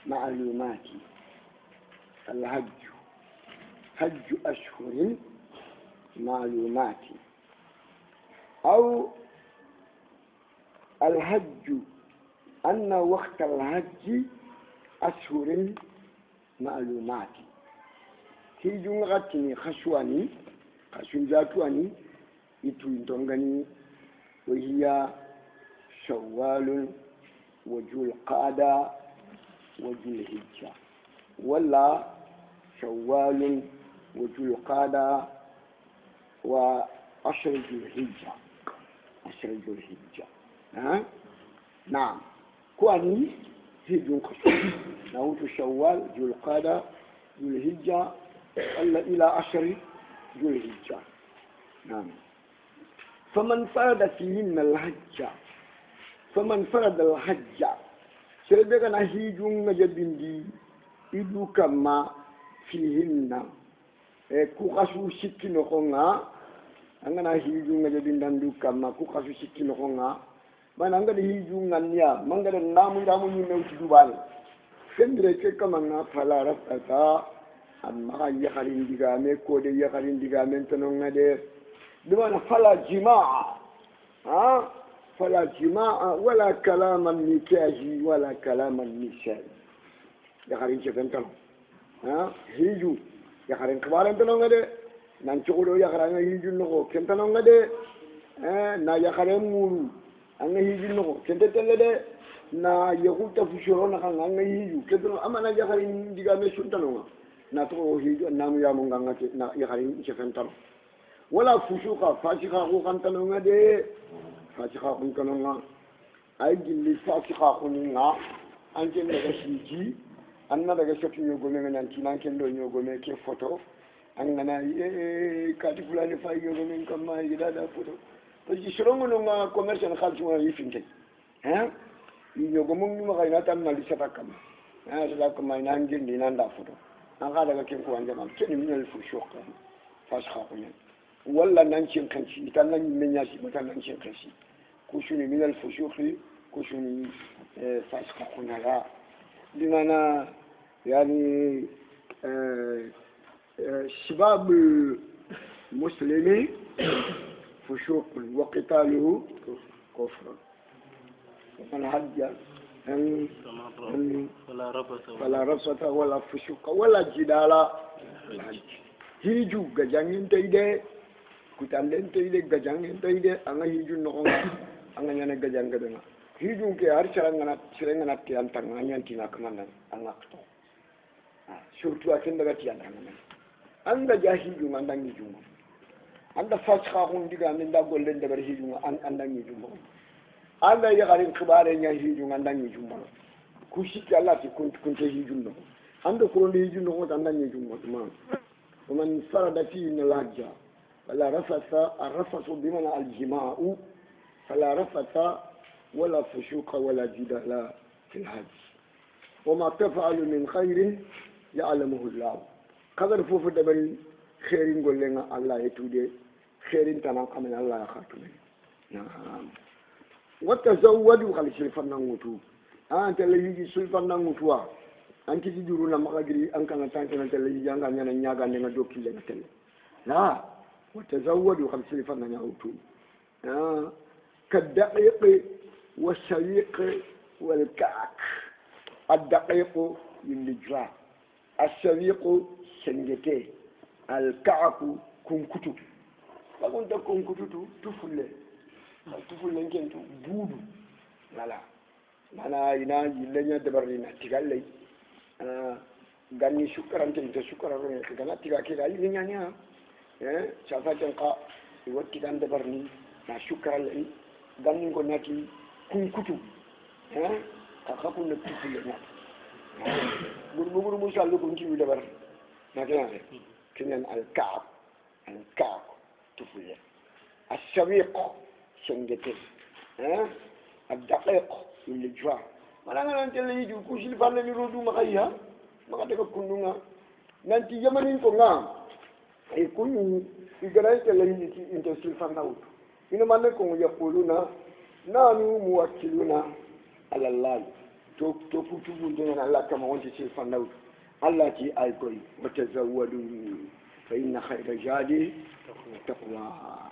معلومات. الحج حج أشهر معلومات أو الحج أن وقت الحج أشهر معلومات. هيجو غتني خشواني خشوجاتواني يتوين تونغاني وهي شوال وذو القعدة وذو الحجة ولا شوال وذو القعدة وعشر ذو الحجة عشر ذو الحجة. نعم كواني هيجون خشوان نعود شوال ذو القعدة ذو الحجة إلى عشر ذو الحجة. نعم. فمن فرد فيهن الحج فمن فرد الحج سيدنا هيجون جبندي إدو كما فيهن كوكاسو سكي نخونا أنا هيجون جبندان دو كما كوكاسو سكي نخونا ما نعند هيجون غنيا ما نعند نامو يموت دوبال فندرة كمان فلا رفعتا أما يخارين دعامة كودة يخارين دعامة تنوعنا ده بمعنى فلا جماعة فلا جماعة ولا كلام النكاح ولا كلام النساء يخارين شفتن تنو هيجو يخارين كبارن تنوعنا ده نانشورو يخارين هيجو نكو كم تنوعنا ده نا يخارين مورو أنا هيجو نكو كم تنوعنا ده نا يقول تفسيرنا كان أنا هيجو كتنو أما نا يخارين دعامة شو تنوعنا ناتو هيجو نامو يا مونغانا نا يخارين شفتن تنو ولا فسوقا فاسقا خوكان تنونا دي فاسقا خوكان تنونا أي جلي فاسقا خوكنا أنكن لغا شيجي أنا لغا شوكي نيوغومي من أنتنا أنكن لو نيوغومي كي فوتو أننا كاتي فلاني فاي نيوغومي كما يدادا فوتو فجي شرونغو نونغا كوميرشان خالصو يفنكي نيوغومي مغاينا تامنا لسفا كما سلا كما ينانجين دي ناندا فوتو أنغا لغا كيم كوان جمال كيني من الفسوق فاسقا خوكنا ولا نانشين كنشي تانا منياسي بتا نانشين كنشي كوشوني من الفسوق كوشوني فاسقا خونا لا بمعنى يعني شباب المسلمين فسوق وقتاله كفر من حج فلا رفث ولا فسوق ولا جدال هيجو جانين تيدي kutanden toide gajang toide anga hijun no anga nyana gajang gadana hijun ke har serangana ti antang anga tina kamanan anga to surtout aken daga ti antang anga ja hijun andang hijun anda fasxa hun diga min da gollen daga hijun andang hijun anda ya garin khibare nya hijun andang hijun kushi Allah ti kunte hijun no anda ko hijun no andang hijun ma ومن فرد فيه الحج فلا رفث الرفث بمعنى الجماع فلا رفث ولا فسوق ولا جدال في الحج وما تفعل من خير يعلمه الله قدر فوف دبل خير نقول لنا الله يتودي خير تمام من الله خاتمه. نعم. وتزودوا قال سلفنا نغوتو أنت اللي يجي سلفنا نغوتوا أنت تجرون مغادري أنك نتانك نتلي جانغا نيانا نياغا نيانا دوكي لنتلي لا وتزودوا قال سلفنا نغوتو كالدقيق والسويق والكعك. الدقيق للجراء السويق سنجتي الكعك كنكتو فكنت كنكتو تفل نكنتو بودو wala mana ina yillenya dabarina tigalle ganni shukarante inte shukararo ne kana tiga ke gali nyanya chafa janka wotti kan dabarni na shukaralle ganni ko nati kunkutu ka khakun na tufulle na gurbu sallu kun ki dabar na kana kinyan al-ka'b tufulle الشويق شنجتين الدقيق اللي جوا malah nanti lagi ju kusil banda ni rodu makaya maka daga kundunga nanti yamanin ko nga ay kunu igaray te lagi ti intensil fandaw ina malle ko yaquluna nanu muwakkiluna ala allah to futu bunde na allah kama wonti sil fandaw allah ti ay koy watazawwadu fa inna khayra jadi taqwa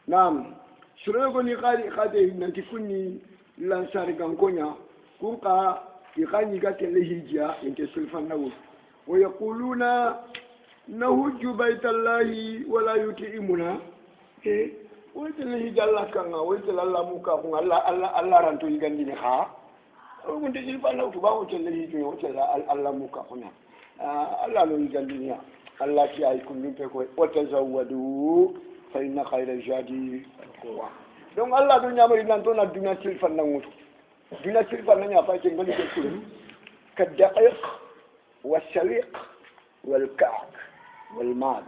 Naam, surego ni kade nanti kunni lansari gankonya kunka ikani gate lehijia inte sulfanawu wa yaquluna nahujju baitallahi wala yutimuna wajin lehijia Allah kanga wajin Allah muka kun Allah rantu igandi ni kha wonde sulfanawu to bawo tel lehijia wajin Allah muka kuna Allah no igandi ni Allah ki ay kun pe ko watazawwadu فإن خير الجادي القوة دون الله دنيا مرينا تونا دنيا سلفا نموت دنيا سلفا نيا فايتين غني كل كالدقيق والسليق والكعك والمال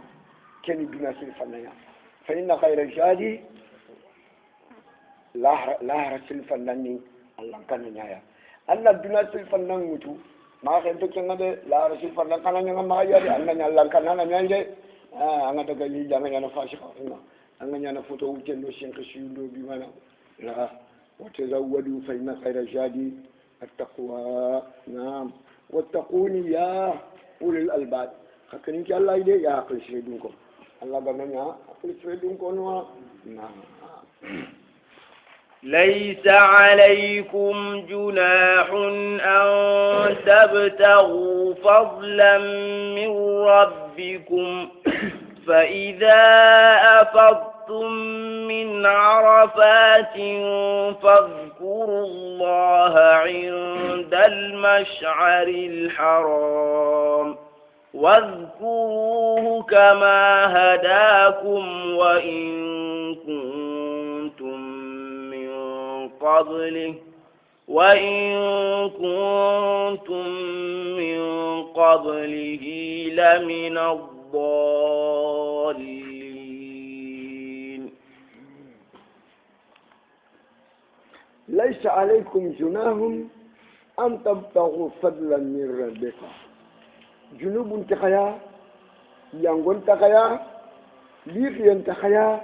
كان دنيا سلفا نيا فإن خير الجادي لا سلفا نني الله كان نيا أن الدنيا سلفا نموت ما كنت كنا لا سلفا نكنا نيا ما يري أن الله كان نيا anga daga li janga yana fashi khafina anga yana foto wujendo shenka shiyundo bi mana la watazawwadu fa inna khayra jadi at-taqwa naam wattaquni ya ulil albab hakani ki Allah ide ya akal shedun ko Allah bananya akal shedun ko no naam ليس عليكم جناح أن تبتغوا فضلا من ربكم فإذا أفضتم من عرفات فاذكروا الله عند المشعر الحرام واذكروه كما هداكم وإن كنتم من قبله لمن الضالين ليس عليكم جناح أن تبتغوا فضلا من ربكم جنوب تخيا يانغون تخيا ليخين تخيا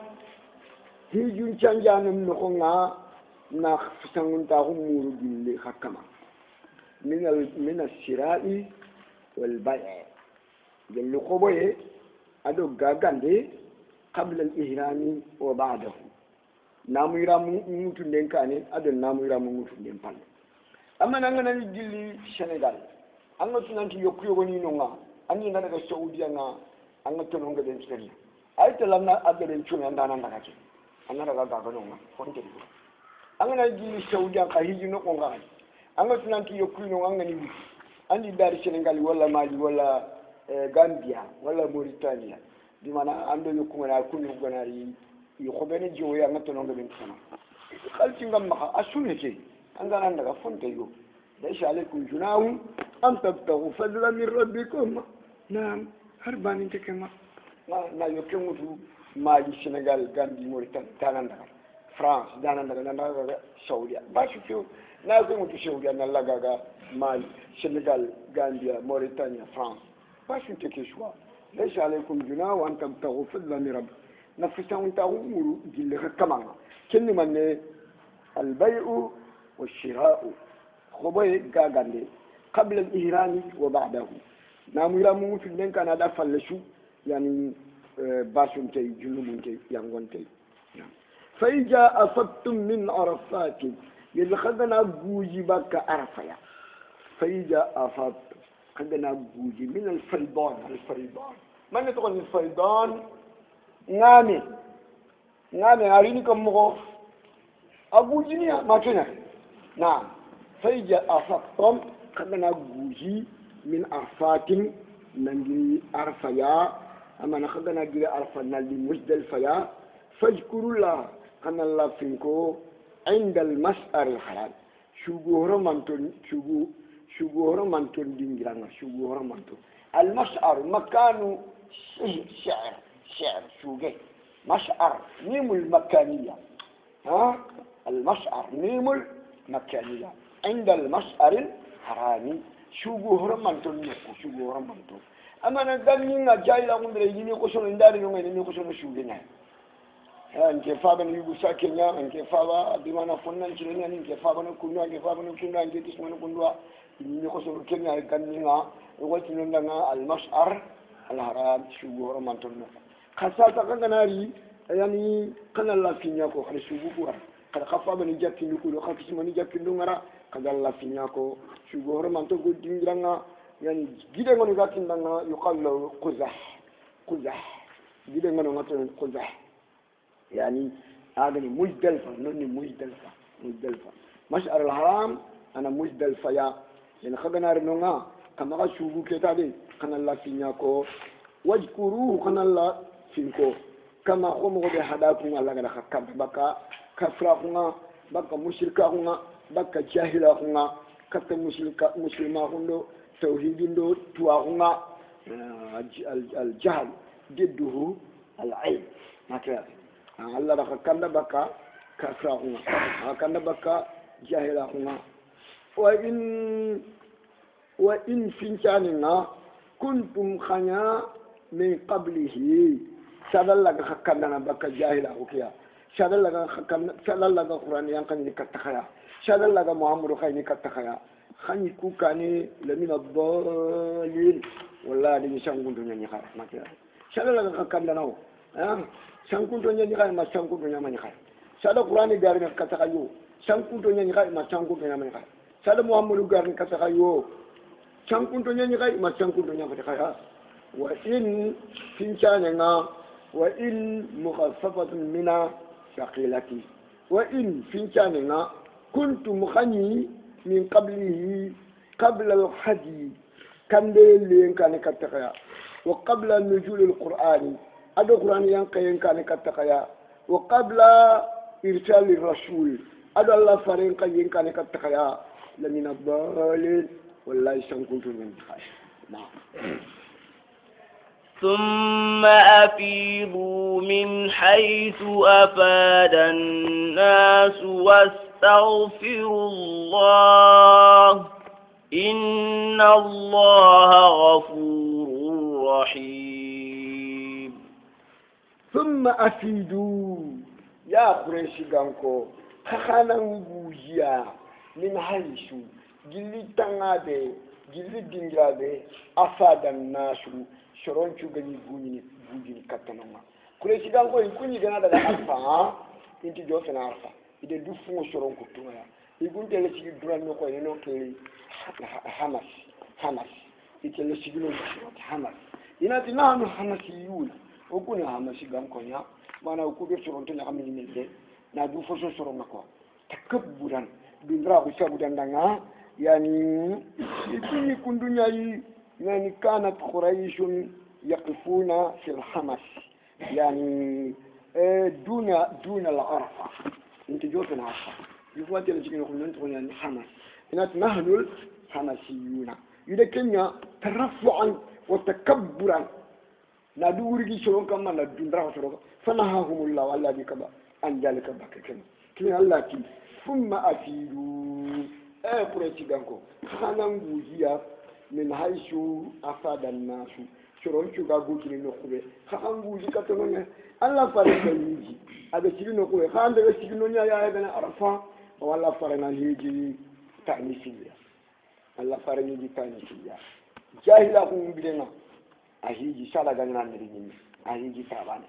هيجون تشانجانم نخونا na fisangunta ko muru gille hakama min al-shira'i wal bay' jallu khoboye ado gagande qabla al-ihrami wa ba'dahu namira mutu denkane ado namira mutu dempal amma nanga nani gilli Senegal anga tunanti yokku yogoni nonga anni daga Saudi anga tononga den tsari ay talanna adden chuna ndana ndaga ci anna daga gaga nonga fonte angana ji Saudi ka hiji no ko ngai anga tunanti yokku no anga ni andi dari Senegal wala Mali wala Gambia wala Mauritania di mana ando yokku na kunu gonari yo bene jiwo ya ngato no ngaben sama khalti ngam ma asune ke anga nan daga fonte yo laysa alaykum junahu an tabtaghu fadlan min rabbikum naam harbani tekema na yokku mutu Mali Senegal Gambia Mauritania tananda France dana daga Saudi ba shi fiyo na ko mutu Saudi na lagaga Mali Senegal Gambia Mauritania France ba shi take shuwa laysa alaykum junahu an tabtaghu fadlan min rabbikum نفسهم تأمر جل كمان كل من البيع والشراء خبي كعندي قبل الإهرام وبعده ناميرا مو في الدين كان هذا فلشوا يعني باسون تي جنوبون تي يانغون تي فإذا أفضتم من عرفات يلخذنا بوجي بك عرفيا فإذا أفضت خذنا بوجي من الفيضان من يتقول الفيضان ngame arini ko mo abu jinia matuna نعم فإذا أفقتم قدنا جوجي من أرفات نجري أرفيا أما نخدنا جري أرفنا لمزدلفة يا فاذكروا الله أن الله فينكو عند المسأل الحلال شجور مانتون دينجرانا شجور مانتون المشعر مكان شعر شوجي مشعر نيم المكانية المشعر نيم المكانية عند المشعر الحرامي شجور مانتون يكو شجور مانتون أما ندمنا جايلا من رجيني كوشون إنداري يوم إني كوشون شوجينا anke faba ni yugusa kenya anke faba dimana fonna nchirenya anke faba no kunwa anke faba no kunwa anke tismano kunwa ni ko so kenya ganninga wati nondanga al mash'ar al haram shugo romanton khasa ta ganari yani kana la finya ko khali shugo ko kada khafaba ni jakki ni ko khali tismani jakki ndungara kada la finya ko shugo romanton ko dingiranga yani gide ngono gatindanga yuqallu quzah gide ngono ngaton quzah يعني هذا مزدلفة نوني مزدلفة مشعر الحرام أنا مزدلفة يا يعني خدنا رنونا كما غشوفوا كتابي خنا الله فينياكو واذكروه خنا الله فينكو كما قوموا بهداكم الله غدا خكم بكا كفراكم بكا مشركاكم بكا جاهلاكم كتا مسلماكم توحيدين دو تواكم الجهل ضده العلم هكذا Allah dah kanda baka kafrahuna kanda baka jahilahuna wa in fincanina kuntum khanya min qablihi sadalla kanda baka jahilahu kiya sadalla Quran yang kan dikatakhaya sadalla Muhammad khay ni katakhaya khani ku kani lamina dhalin wallahi ni sangundunya ni khara makia sadalla kanda nawo sankunto nyani kay ma sankunto nyamani kay sada qur'ani garni katakayo sankunto nyani kay ma sankunto nyamani kay sada muhammadu garni katakayo sankunto nyani kay ma sankunto nyamani kay wa in finchana wa in mukhaffafatun mina shaqilati wa in finchana kuntum khani min qablihi qabla al-hadi kande len kan katakaya wa qabla nuzul al-qur'ani ado Quran yang kayen kan katakaya wa qabla irsal rasul ado Allah farin kayen kan katakaya lamina dalil wallahi sankuntu min khash na'am ثم أفيضوا من حيث أفاد الناس واستغفروا الله إن الله غفور رحيم ثم أفيدوا يا قريش غانكو خانا وجيا من حيث جلي تنادي جلي دينغادي أفاد الناس شرون شوغني بوجيني كاتنوما قريش غانكو يكوني غنا دا عرفا انتي جوسنا عرفا إذا دفعوا شرون كتوما يقول تلي سيجي دران نكو ينو كلي حماس يتلي سيجي نو حماس ينادي نحن حماسيون okuni hamasi gankonya mana ukudo soronto na kamini nende na du foso soronga ko takabburan bindra ko sabudan danga yani ikini kundunya yi yani kanat quraishun yaqifuna fil hamas yani duna al-arfa انت جوت العرفه يفوت اللي تيجي نقول انت يعني حماس هناك نحن الحماسيون اذا كنا ترفعا وتكبرا na du wurgi soron kam na dundra ko soron fanahumullah walla bi kaba an jalika bakaken kin Allah ki thumma afidu preti ganko khanan gujiya min haisu afadan nasu soron chuga gukini no kube khan guji katono ne Allah fare kaniji abe sigi no kube khan de sigi no nya ya gana arafa walla fare na hiji ta'nisiya Allah fare ni ta'nisiya jahila ko bilenga ahiji sala ganya nirimi ahiji tabana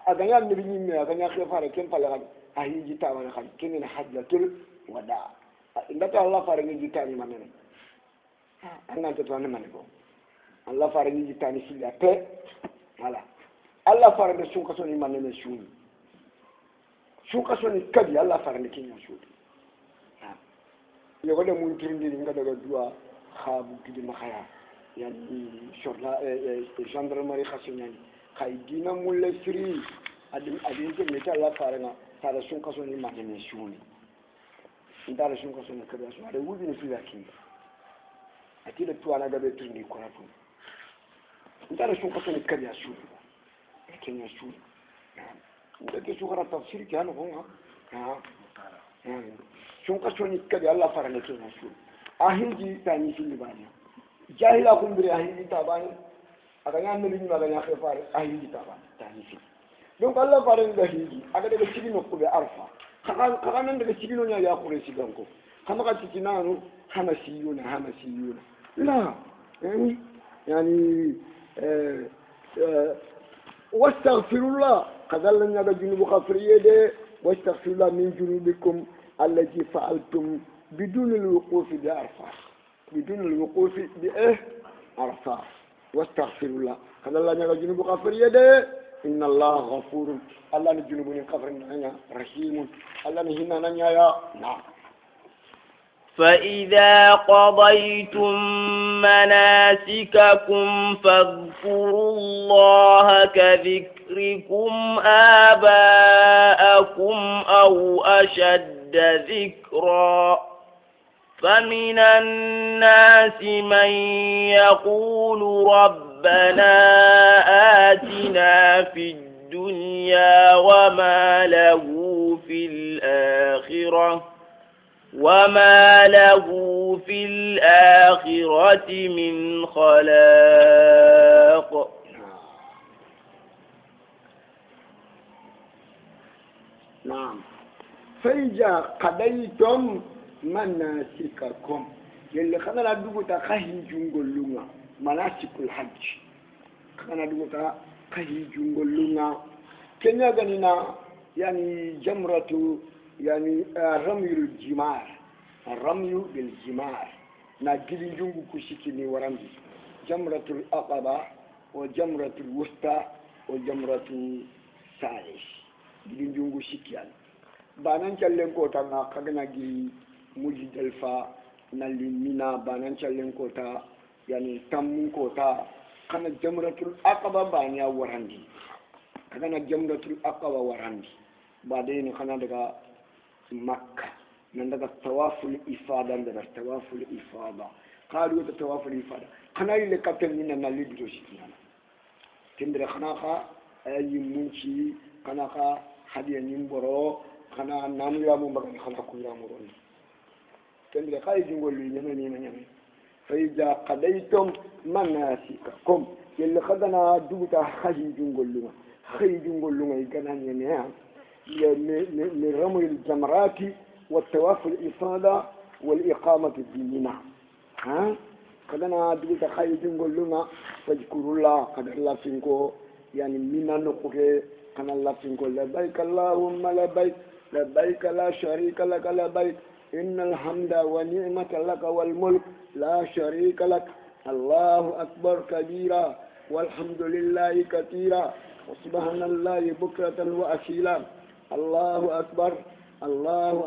aganya nirimi aganya khafara kem pala ahiji tabana khal kemin hajjatul wada indata Allah fare ni jitani manene anna to tan manene ko Allah fare ni jitani sila pe wala Allah fare de sunka soni manene shuni sunka soni kadi Allah fare ni kinya shuni يقول من ترندي إنك تقدوا خاب كده مخيا يعني شرطة جندرمري خشين يعني خايدينا مولا سري أدين كمية الله فارنا ترى شون كسوني ما نمشوني ترى شون كسوني كذا شو هذا وين في ذاكين أكيد توانا قبل ترندي كرافون ترى شون كسوني كذا شو لكن يشون لكن شو غير تفسير كانوا هم شون كسوني كذا الله فارنا كذا شو أهيجي تاني في اللبانيا جاهل أكون بري أهيجي تاباني أكان عندي لين ما كان يخفار أهيجي تاني في donc Allah faran da hiji aga daga cikin ko be arfa kakan daga cikin ne ya kure shi ganko kama ka cikin nanu hana siyuna la yani wastaghfirullah kadallan ya junubu khafriyade wastaghfirullah min junubikum allati fa'altum bidun alwuquf bi arfa arfa wastaghfirullah kadallan ya junubu khafriyade إن الله غفور الله نجنبني كفرنا رحيم الله نهينا يا نعم فإذا قضيتم مناسككم فاذكروا الله كذكركم آباءكم أو أشد ذكرا فمن الناس من يقول ربنا آتنا في الدنيا وما له في الآخرة من خلاق. نعم. فإذا قضيتم مناسككم يلي خلنا ندوق تخهي جنقلنا مناسك الحج خلنا ندوق تخهي جنقلنا كنا قلنا يعني جمرة يعني الرمي بالجمار نجيب جنق كشكني ورمي جمرة الأقبة وجمرة الوسطى وجمرة الثالث جيب جنق شكيان banan challen kota na kagana gi mujidalfa na limina banan challen kota yani tammun kota kana jamratul aqaba banya warandi kana jamratul aqaba warandi ba dai ne kana daga makka nan daga tawaful ifada daga tawaful ifada qalu da tawaful ifada kana ile kapten ni na lido shi kana tindira kana ka ayi munci kana ka hadiya nimboro kana namu ya mu magana kana ku ya mu ron tende kai jingol li nyame fa iza qadaytum manasikakum yalla khadana dubuta khaji jingol lu ngai gana nyane ya li ramu al jamrati wa tawaf al ifada wal iqamati dinina ha khadana dubuta khaji jingol lu nga fajkurullah kadalla finko yani minano kuke kana la finko labbaik allahumma labbaik لبيك لا شريك لك لبيك إن الحمد ونعمة لك والملك لا شريك لك الله أكبر كبيرا والحمد لله كثيرا وسبحان الله بكرة وأصيلا الله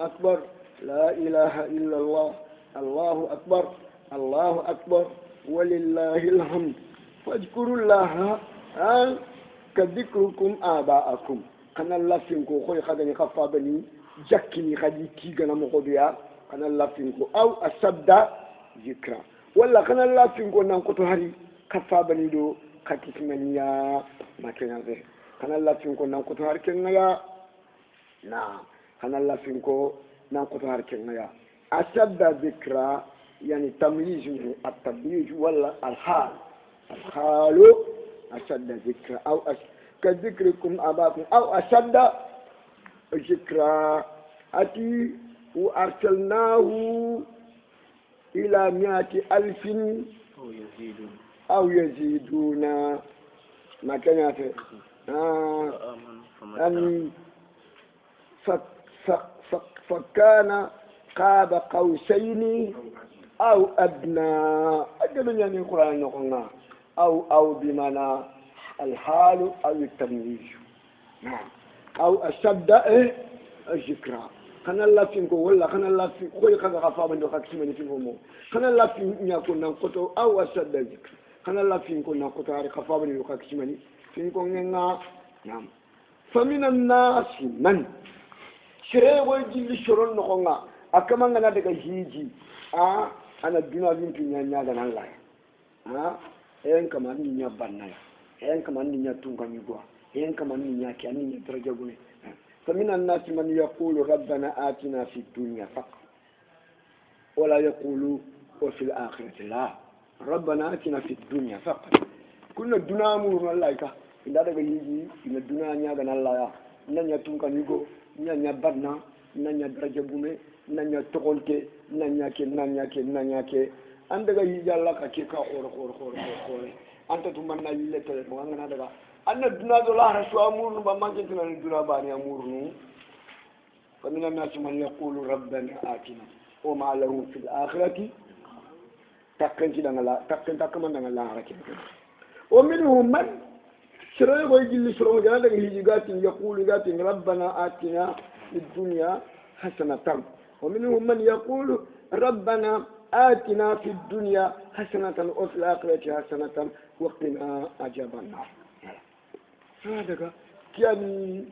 أكبر لا إله إلا الله الله أكبر ولله الحمد فاذكروا الله كذكركم آباءكم kana lafin ko khoy khadani khafa bani jakkini khadi tigana mo ko biya kana lafin ko aw asabda zikra wala kana lafin ko nan ko to hari khafa bani do khakismaniya makena be kana lafin ko nan ko to har kenaya na kana lafin ko nan ko to har kenaya asabda zikra yani tamyiz at-tabyij wala al-hal asabda zikra aw كذكركم أباكم أو أشد ذكرا أتي وأرسلناه إلى 100,000 أو يزيدون ما كان فكان قاب قوسين أو أدنى أجل يعني القرآن نقولنا أو بمعنى الحال أو التمييز نعم أو أشد ذكرى خنا الله فينكو ولا خنا الله في خوي خنا غفا من دوك كيما نفي فمو خنا الله في نياكو نانكوتو او اسد ذكر خنا الله فينكو نانكوتو على غفا من دوك كيما ني فينكو نينا نعم فمن الناس من شري وجي لشرون نخونا اكما ngana daga hiji ana duna bintu nyanya da nan lai en kama ni nya banna en kama ni nya tunga mi go en kama ni nya kyani nya daraja gune فمن الناس من يقول ربنا آتنا في الدنيا فقط ولا يقول وفي الآخرة لا ربنا آتنا في الدنيا فقط كنا الدنيا أمور الله كا إن هذا يجي إن الدنيا نياغنا الله نيا تونكا نيغو نيا بدنا نيا درجة بومي نيا تقولك نيا كي عندك يجي الله كيكا خور أنت تمنى لله تلفون عندك أن الدنيا الله رسوا أمور بما كنتنا الدنيا باني أمورنا فمن الناس من يقول ربنا آتنا وما له في الآخرة تكن الله ركين ومنهم من شرع ويجي شرع جل هيجات يقول ربنا آتنا في الدنيا حسنة ومنهم من يقول ربنا آتنا في الدنيا حسنة وفي الآخرة حسنة وقنا عذاب النار هذا كان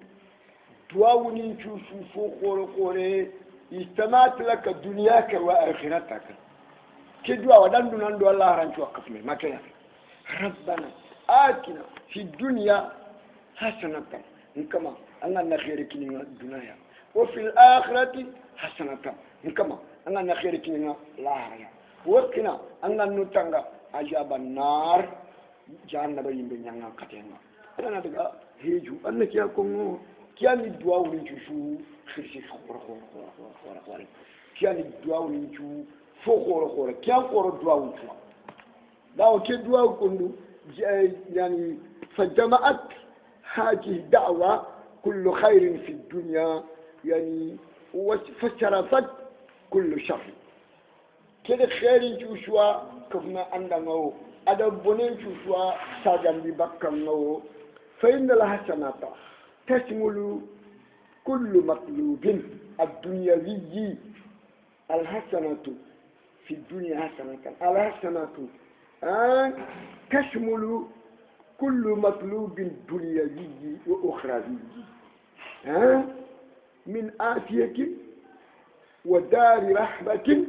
دواوني تشوفوا فوق قولي استمعت لك دنياك وآخرتك كدوا ودندو نندو الله رانشو وقفني ما كان ربنا آتنا في الدنيا حسنة نكما أنا خيرك من الدنيا وفي الآخرة حسنة نكما أنا خيرك من الآخرة وقنا أنا نتنغى عذاب النار جهنم يمبنيانا كتينا أنا بقى هيجو أنا كيا كونو كيا ندواو نجوشو خيرشي خور كيا ندواو نجو خور كيا خور دواو نجو داو كي دواو كندو يعني فجمعت هذه الدعوة كل خير في الدنيا يعني فشرفت كل شر كده خير نجوشوا كفنا عندنا أدبونين شوشوا ساجن ببكمنو فإن الحسنات تشمل كل مطلوب الدنيوي الحسنة في الدنيا حسنة الحسنة تشمل كل مطلوب دنيوي وأخروي من آتية ودار رحمة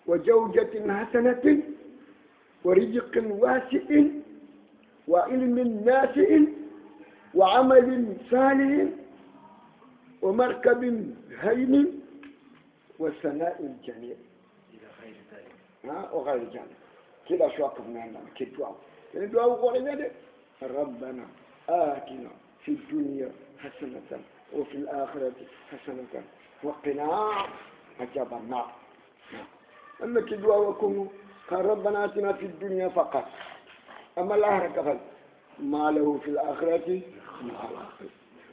وزوجة حسنة ورزق واسع وعلم نافع وعمل صالح ومركب هين وثناء الجميع إلى غير ذلك وغير ذلك كده شو أقفنا عندنا كدواء كدواء قولنا ربنا آتنا في الدنيا حسنة وفي الآخرة حسنة وقنا عذاب النار أما كدواء وكم قال ربنا آتنا في الدنيا فقط أما الآخرة كفل ما له في الآخرة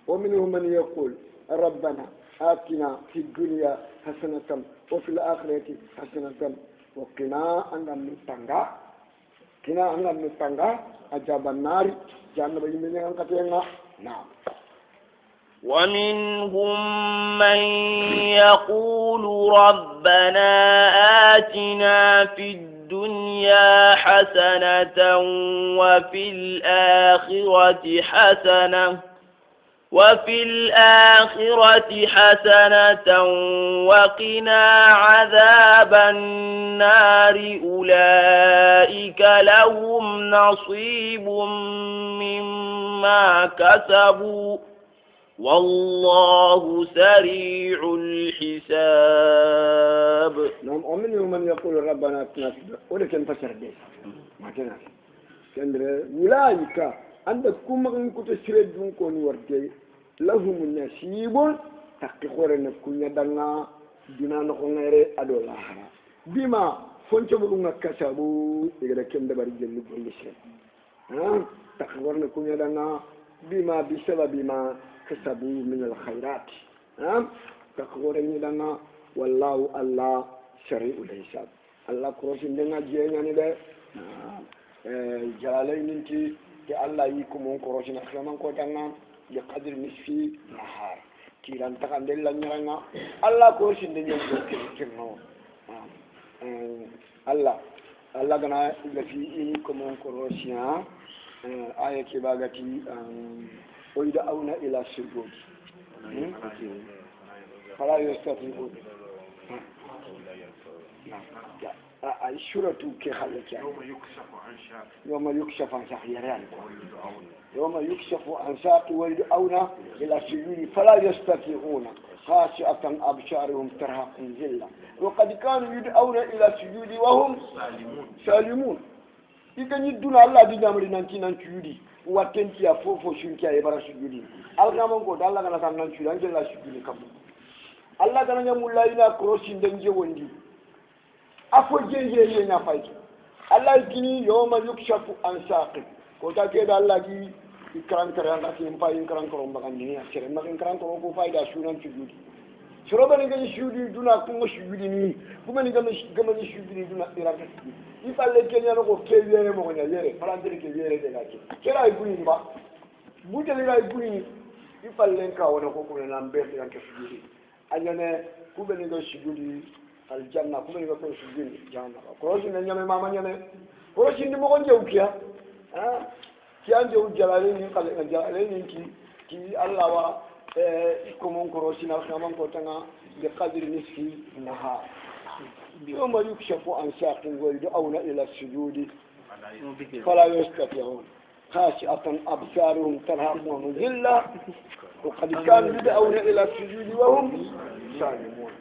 ومنهم من يقول ربنا آتنا في الدنيا حسنة وفي الآخرة حسنة وقنا عن النتنغا عذاب النار جهنم يمنع كتينا نعم ومنهم من يقول ربنا آتنا في الدنيا حسنة وفي الآخرة حسنة وقنا عذاب النار أولئك لهم نصيب مما كسبوا والله سريع الحساب. نعم ومنهم من يقول ربنا آتنا في الدنيا ولكن فسر به ما كان أولئك عندكم من كنت سردون كون ورتي لهم نصيب تقخورن كنيا دنا دنا نخونيري أدولاها بما فنتبلون كسبوا إذا كم دبر جل بوليسه تقخورن كنيا دنا بما بسبب ما كسبوا من الخيرات تقخورن دنا والله الله سريع الحساب الله كروسين دنا جيناني ده جلالين انتي كي الله يكون كروسين أخلامان كودانا يقدر نصفي نهار tiran takande la nyanga Allah ko sinde nyanga kenno Allah gana lafi comme korosien aya ke bagati oida auna ila sujud fala yastati'un ay suratu ke khalaka yawma yukshafu an saq yaran yawma yukshafu an saq ويدعون إلى السجود فلا يستطيعون خاشعة أبصارهم ترهقهم ذلة وقد كانوا يدعون إلى السجود وهم سالمون إذا يدون الله دي نامري نانتي نانتيودي واتنتي يا فوفو شنكي يا برا سجودي الله ما نقول الله كنا كنا نانتيودي أنجل لا سجودي كم الله كنا نقول لا إله كروسين دنجي وندي أفو جنجي ينا فايت الله يكني يوم يكشف عن ساق كوتا كده الله كي ikran karan ka tim pa ikran ko mbaga ni akere ma ikran ko ko fayda sunan sujudi soroba ni gani sujudi duna ko mo sujudi ni kuma ni gami sujudi duna iraka ifalle kenya no ko kewere mo nya yere parandere ke yere de laki kera ibuni ba bujale ga ibuni ifalle ka wona ko ko na mbete yanke sujudi anyane kube ni go sujudi aljanna kuma ni go sujudi janna ko ni nyame mama nyame ko ni mo ko njewkiya kianje ujalaleeni kale jalaleeni ki Allah wa ikomon korosina kama ko tanga bi qadri nisfi nahar yawma yukshafu an saqin wa yud'auna ila sujudi fala yastati'un khashi'atan absaruhum tarhaquhum dhilla wa qad kanu yud'auna ila sujudi wa hum salimun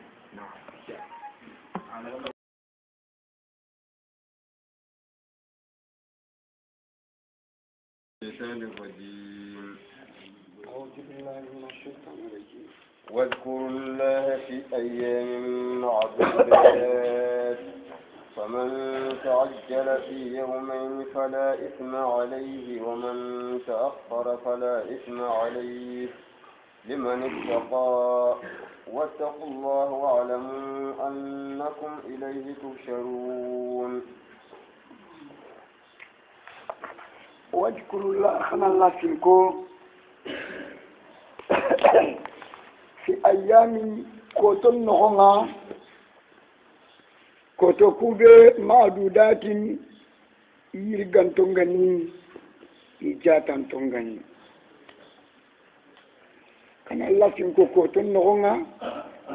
واذكروا الله في أيام معدودات فمن تعجل في يومين فلا إثم عليه ومن تأخر فلا إثم عليه لمن اتقى واتقوا الله واعلموا أنكم إليه تحشرون واذكروا الله خنا الله فيكم في أيام كوتون نغنا كوتو كوبي معدودات يرغان تونغاني إجاتان تونغاني كان الله فيكم كوتون نغنا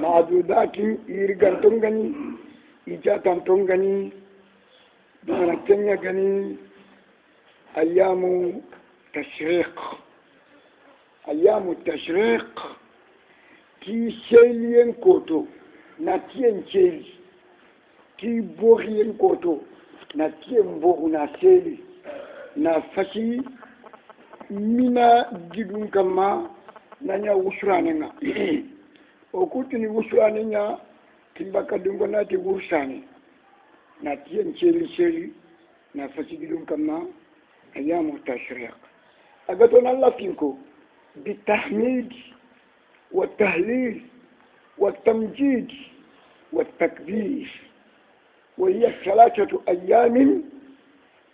معدودات يرغان تونغاني إجاتان تونغاني دانا كنيا غني أيام التشريق كي شيلين كوتو ناتين شيل كي بوغين كوتو ناتين بوغ ناسيلي نافشي منا جدون كما نانيا وشرانينا وكوتني وشرانينا كيباكا دونغو ناتي ورشاني ناتين شيلي نافشي جدون كما أيام التشريق أقدر الله فيكم بالتحميد والتهليل والتمجيد والتكبير وهي 3 أيام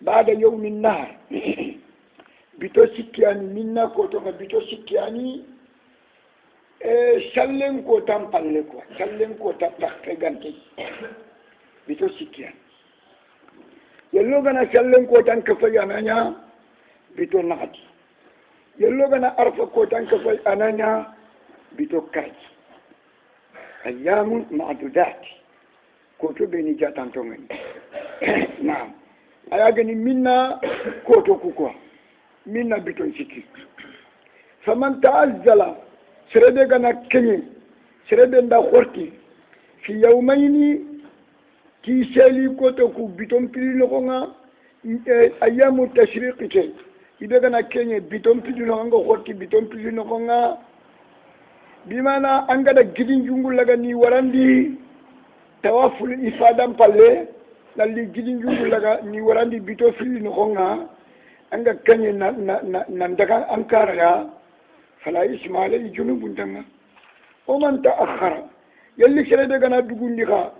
بعد يوم النهر بتوسكياني منا كوتوما بتوسكياني سلم كوتام بالكوا سلم كوتام تخيغانتي بتوسكياني yello gana sallen ko tan ka fay ananya bito naati yello gana arfa ko tan ka fay ananya bito kaji ayyamun ma'dudat ko to be ni jatan to ngani naam aya gani minna ko to kuko minna bito sikki faman ta'azzala serebe gana kenye serebe nda khorti fi yawmayni ki seli koto ku biton pili lokonga ayamu tashriqi ke ibe na kenye biton pili lokonga khoti biton pili lokonga bimana angada gidin jungul laga ni warandi tawaful ifadam palle lalli gidin jungul laga ni warandi biton pili lokonga anga kenye na daga ankara ya fala ismaila junubun tanga o man ta'akhkhara yalli sere daga na dugundi ka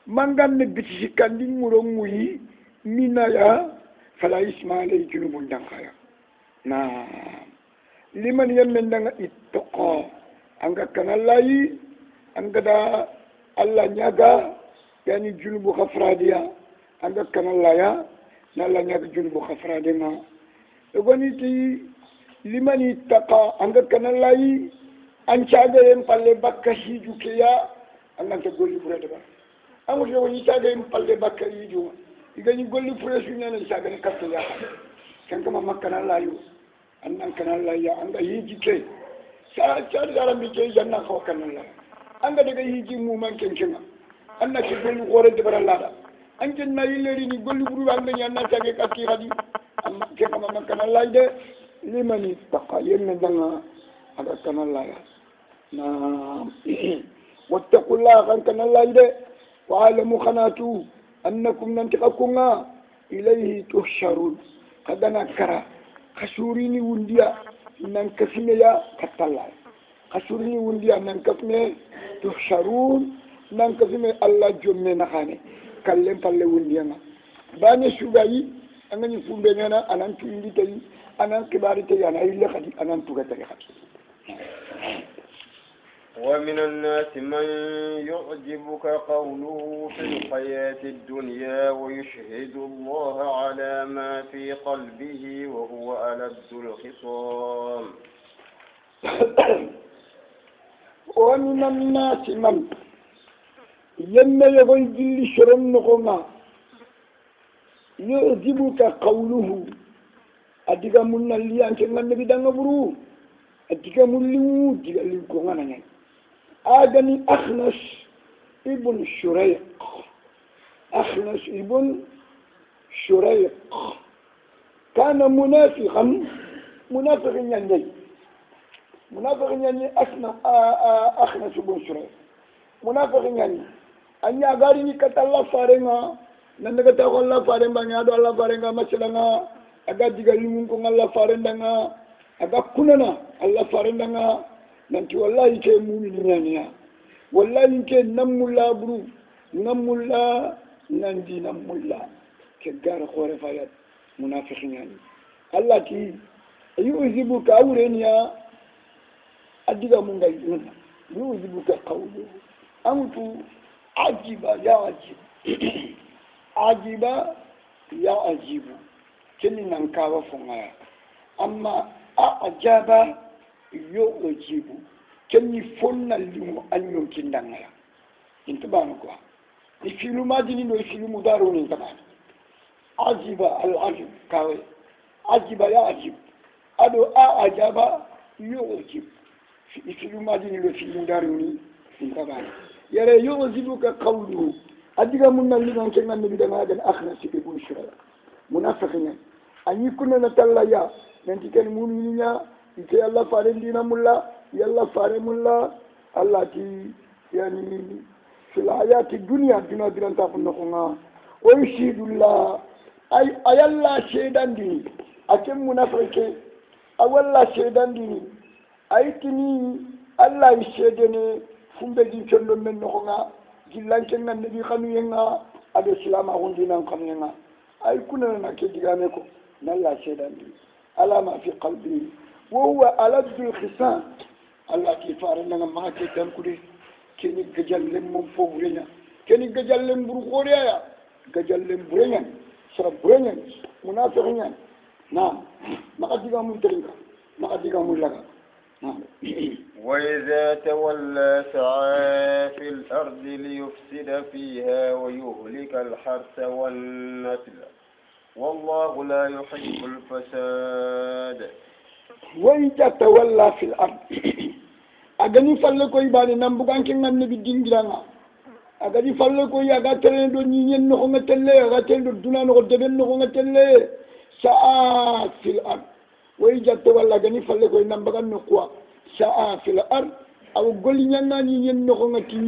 mangan ne bitisi kandi muronguyi mina ya fala ismaila junubun dankaya na liman yamendanga ittaqa anga kanallahi anga da Allah nyaga yani junubu khafradiya anga kanallaya nalla nyaga junubu khafradema egoni ti limani taqa anga kanallahi an caga en palle bakka hiju keya anga ta golli burede ba amu jo ni caga en palle bakka hiju igani golli fresh ni na caga ne katta ya kan kama makkana layu annan kana laya anga hiji ke sa char jaram bi ke janna ko kanalla anga daga hiji mu man kenkema anna ke golli gore de baralla an janna yileri ni golli buru anga nyanna caga katti hadi amma ke kama makkana layde limani taqa yenna danga aga kana laya نعم واتقوا الله غنكنا الله إليه وعلموا خناتوا أنكم ننتقكم إليه تحشرون قدنا كرا خشوريني ونديا ننكسم يا كتلا خشوريني ونديا ننكسم تحشرون ننكسم الله جمعنا خاني كلم فالله ونديا باني شغاي أنا نفهم بيننا أنا نتويني تي أنا كباري تي أنا إلا خدي أنا نتوغتري خدي ومن الناس من يعجبك قوله في الحياة الدنيا ويشهد الله على ما في قلبه وهو ألد الخصام ومن الناس من يغي جل شرم نغما يعجبك قوله أدقى من اللي أنت من النبي دنبرو أدقى من اللي ودقى اللي كوغانا آدني أخنس ابن شريق أخنس ابن شريق كان منافقا يعني أخنس ابن شريق منافق يعني أن يغارني كتلا فارنga nanda kata Allah faren banga do Allah farenga masalanga aga diga limun ko Allah farendanga aga kunana Allah farendanga nanti wallahi ke mu'minina wallahi ke namulla buru namulla nandi namulla ke gar khore fayat munafiqin Allah ki yuzibuka awreniya adiga mun gai yuzibuka qawlu antu ajiba ya ajib ajiba ya ajibu kini nan kawa funga amma ajaba yo ojibu kenni fonna limu anyon kindanga ya intibanu kwa ifilu majini no ifilu mudaru ni tabana ajiba al ajib kawe ajiba ya ajib ado ajaba yo ojib ifilu majini no ifilu mudaru ni tabana yare yo ojibuka qawluhu adiga munna liman kenna nabi danga dan akhna sibi bushra munafiqina anyi kunna natalla ya nanti ken mu'minina ite Allah farin dina mulla yalla farin mulla Allah ti yani fil hayati dunya dina ta kunna kunga o shidullah ay ayalla shedan dini akem munafike awalla shedan dini ay tini Allah shedene fumbe di chondo men no kunga gilanken nan nabi khanu yenga ado silama hundina khanu yenga ay kunna na ke digame ko nalla shedan dini ala ma fi qalbi وهو ألد الخصام الله كفار لنا ما كتام كده كني ججلم من فورنا كني ججلم برخوريا ججلم بريان شرب بريان منافقين نعم ما قد يقامون ترينا ما قد يقامون لنا نعم وإذا تولى سعى في الأرض ليفسد فيها ويهلك الحرث والنسل والله لا يحب الفساد وإذا تولى في الأرض أغني فلكو يباني نمبغان كن النبي دينغرانا أغني فلكو يغاتل دو نيين نخو نتلي أغاتل دو دونا نخو دبن نخو نتلي ساعة في الأرض وإذا تولى أغني فلكو نمبغان نخوا ساعة في الأرض أو قولي نانا نيين نخو نتي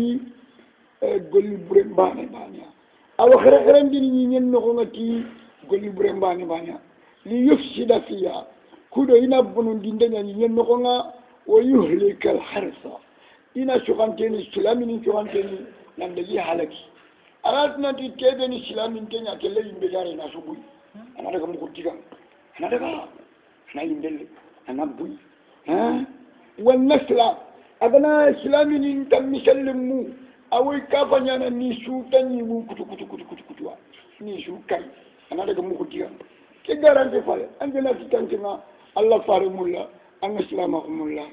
قولي برمباني بانيا أو خرخران دي نيين نخو نتي قولي برمباني بانيا ليفسد فيها kudo ina bunun dindenya nyen nokonga o yuhlikal harsa ina chukanteni islamini chukanteni namdeji halaki arat na ti kebe ni islamin kenya kelle imbe jare na subui ana daga mukutiga ana daga na imbele ana bui ha wan nasla agana islami ni tam misalmu awi kafanya na ni su tanyi mu kutu ni su kai ana daga mu kutiya ke garante fale angena titanjina Allah fare mulla an islama mulla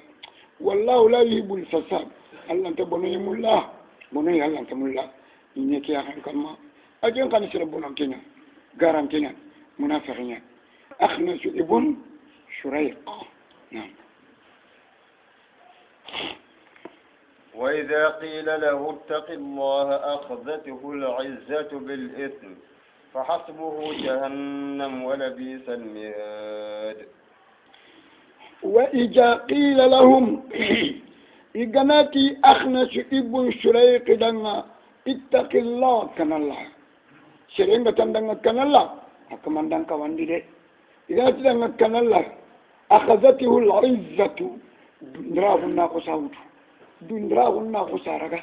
wallahu la yuhibbul fasad Allah tabono mulla bono Allah tamulla ni ke akan kama ajen kan sira bono kenya garante munafiqina akhnas ibn shuraiq نعم. وإذا قيل له اتق الله أخذته العزة بالإثم فحسبه جهنم ولبئس المهاد. وإذا قيل لهم إجناتي أخنس ابن شريق دنا اتق الله كان الله شرينغ تندنا كان الله أكمن دنا كواندي ده إذا تندنا كان الله أخذته العزة دندراه الناقص عود دندراه الناقص عرقة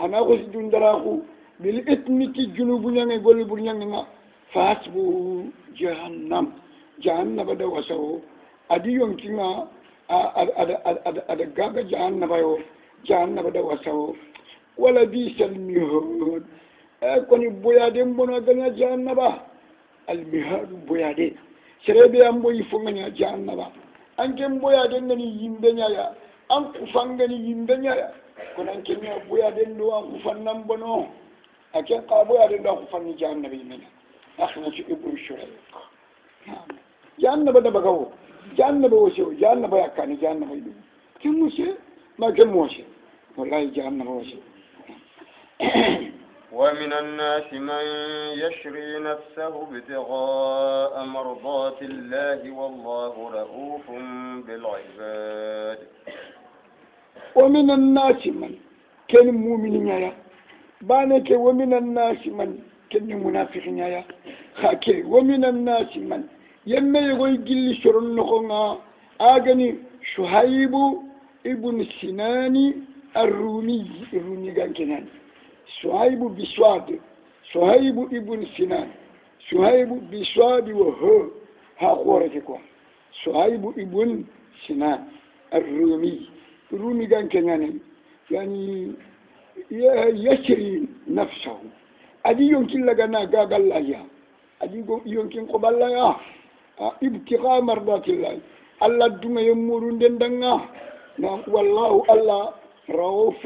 أنا أقول دندراه بالإثم تجنوب نعى يقول بنيانا فاسبه جهنم بدأ وسوه أدي يمكننا أدقاق جهنم بدأ وسوه ولا بيس المهاد أكون بيادين بنا جهنم المهاد بيادين serebe ambo ifunganya jahannaba anke mboya den ngani yimbenya ya an kufangani yimbenya ya konan kenya boya den do an kufannam bono ake ka boya den do kufanni jahannaba yimbenya akhna ci ibn shurayq jahannaba da bagawo jahannaba wosho jahannaba yakani jahannaba yidu kimushe ma kemoshe wallahi jahannaba wosho ومن الناس من يشري نفسه ابتغاء مرضات الله والله رؤوف بالعباد. ومن الناس من كان مؤمن يا بانك ومن الناس من كان منافق يا خاكي ومن الناس من يما يقول جل شرن نخونا آغني شهيب ابن سنان الرومي كان كنان شهيب بسواد شهيب ابن سنان شهيب بسواد وهو ها قورتكوا شهيب ابن سنان الرومي كان كنان يعني يشري نفسه أدي يمكن لنا قال الله أدي يمكن قبل الله ابتغاء مرضات الله الله دم يمرون دندنا والله الله رؤوف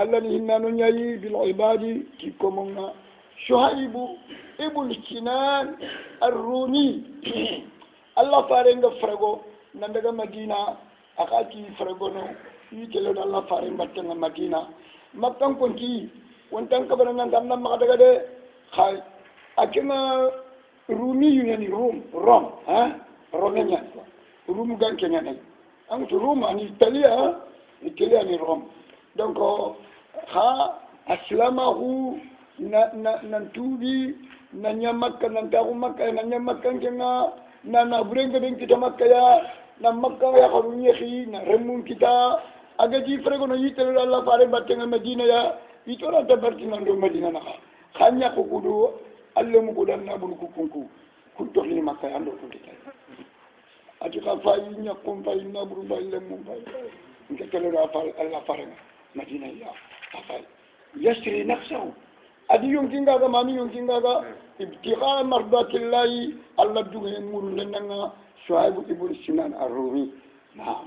الذي ننيي بالعباد كيكمنا شهيب ابن سنان الرومي الله فارنغ فرغو نندغا مدينة أكاكي فرغونو يتلون الله فارنغ باتنا مدينة مكان كنتي وانتان كبرنا نغانا مغدغدي خاي أكنا رومي يعني روم ها رومانيا روم غان كنيا أنت روم أني إيطاليا أني روم donc ha aslamahu nantubi na nyamakka nantaku makka na nyamakka kenga na burenga den kita makka ya na makka ya ko nyehi na remun kita aga ji frego no yitelo Allah fare battenga medina ya itora ta bartina ndo medina na khanya ko kudu Allah mu kudan na bun kukunku kunto ni makka ya ndo kunta ati ka fa yinya kom fa na buru ba ile mu ba ngekelo Allah fare مدينة يا أفعل يشتري نفسه أدي يمكن هذا ما يمكن هذا ابتغاء مرضات الله الله بدوه يمر لنا شعيب ابن سنان الرومي نعم.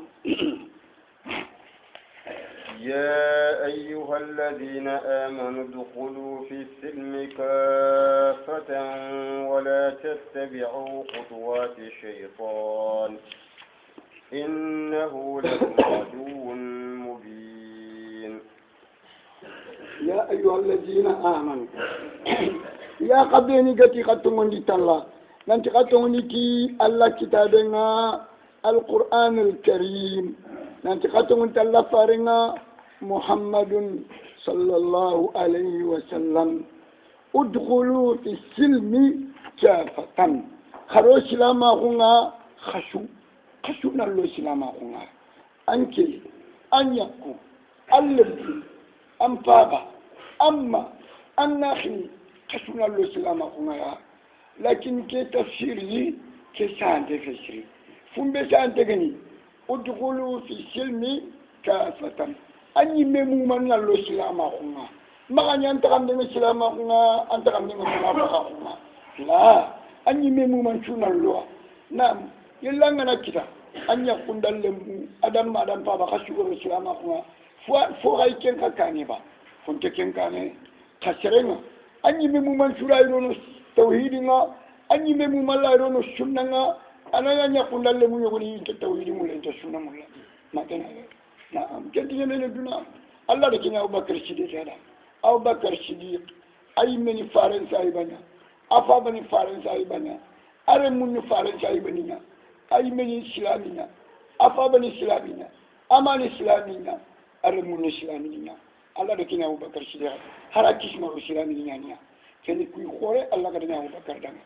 يا أيها الذين آمنوا ادخلوا في السلم كافة ولا تتبعوا خطوات الشيطان إنه لكم عدو مبين. يا أيها الذين آمنوا يا قبيني قتي قطموني تلا نانتي قطموني كي الله كتابنا القرآن الكريم نانتي قطموني تلا فارنا محمد صلى الله عليه وسلم ادخلوا في السلم كافة خروش لما هنا خشو نلو سلام هنا أنكي أن يكون الذي أم بابا أما الناخي كسونا الإسلام أخونا لكن كي تفسيري كي سانت فسري فم بسانت غني ادخلوا في السلم كافة أني ممن الله سلاما خنا ما أني أنت عندك سلاما خنا أنت عندك منافقة خنا لا أني ممن شون الله نعم يلا أنا كذا أني أكون دلهم أدم بابا خشوا سلاما خنا فوقي كن كانيبا فنت كن كاني خسرنا أني ممن شورا يرونو توحيدنا أني ممن لا يرونو سننا أنا أني أكون دلهم يقولي أنت توحيد مولا أنت سنة مولا ما كنا نعم كنتي من الدنيا الله لكن أبو بكر الصديق هذا أبو بكر الصديق أي من فارن سايبنا أفا من فارن سايبنا أرم من فارن سايبنا أي من إسلامنا أفا من إسلامنا أمان إسلامنا أرم من إسلامنا الله لكن أبو بكر الصديق هراكيس ما إسلامنا نيا كني كوي خورة الله كنا أبو بكر دعنا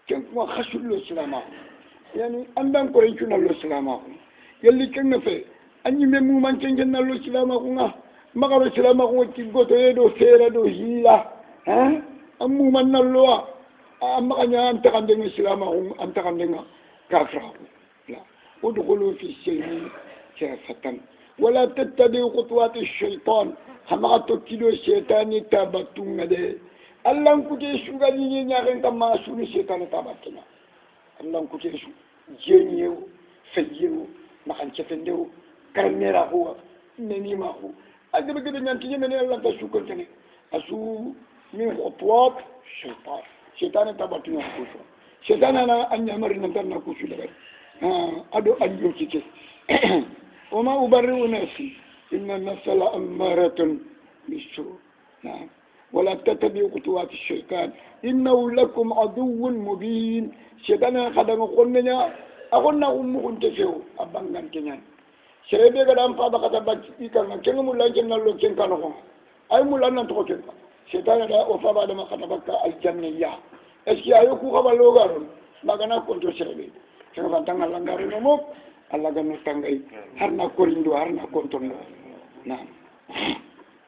كن ما خشوا له إسلامه يعني أندم كورينشون له إسلامه يلي كنا في أني ممو مانشين نالو سلامة كونا ما كارو سلامة كونا تيجو تيجو سيرة دو هيلا ها أمو من نالو أما كنا أنت كندنا سلامة كونا أنت كندنا كافر لا ودخلوا في السلم كافة ولا تتبعوا خطوات الشيطان هم تكيدو الشيطان تابتون ده الله كتير شو قال لي نعم كم شو الشيطان تابتنا الله كتير شو جنيو فيو ما كان شفتنده كرميرا هو مني ما هو أجل بقدر نانتي من الله تشوكل كني أشو من خطوات شيطان شيطان تبعتنا كوشو شيطان أنا أني أمر نترنا كوشو لبر أدو أنجو كيس وما أبرئ نفسي إن النفس لأمارة بالسوء نعم ولا تتبعوا خطوات الشيطان إنه لكم عدو مبين شيطان خدم قلنا أقولنا أمكم تفيو أبانغان كنيان serebe ga dan fa ba kata ba ikal na kengu mulan kenna lo ken kanu ko ay mulan nan to ken setan da o fa ba da makata bakka al janniya eski ayo ku ka ba lo garon magana ko to serebe ken fa tanga langare no mo alla ga no tangai harna ko lindo harna ko to na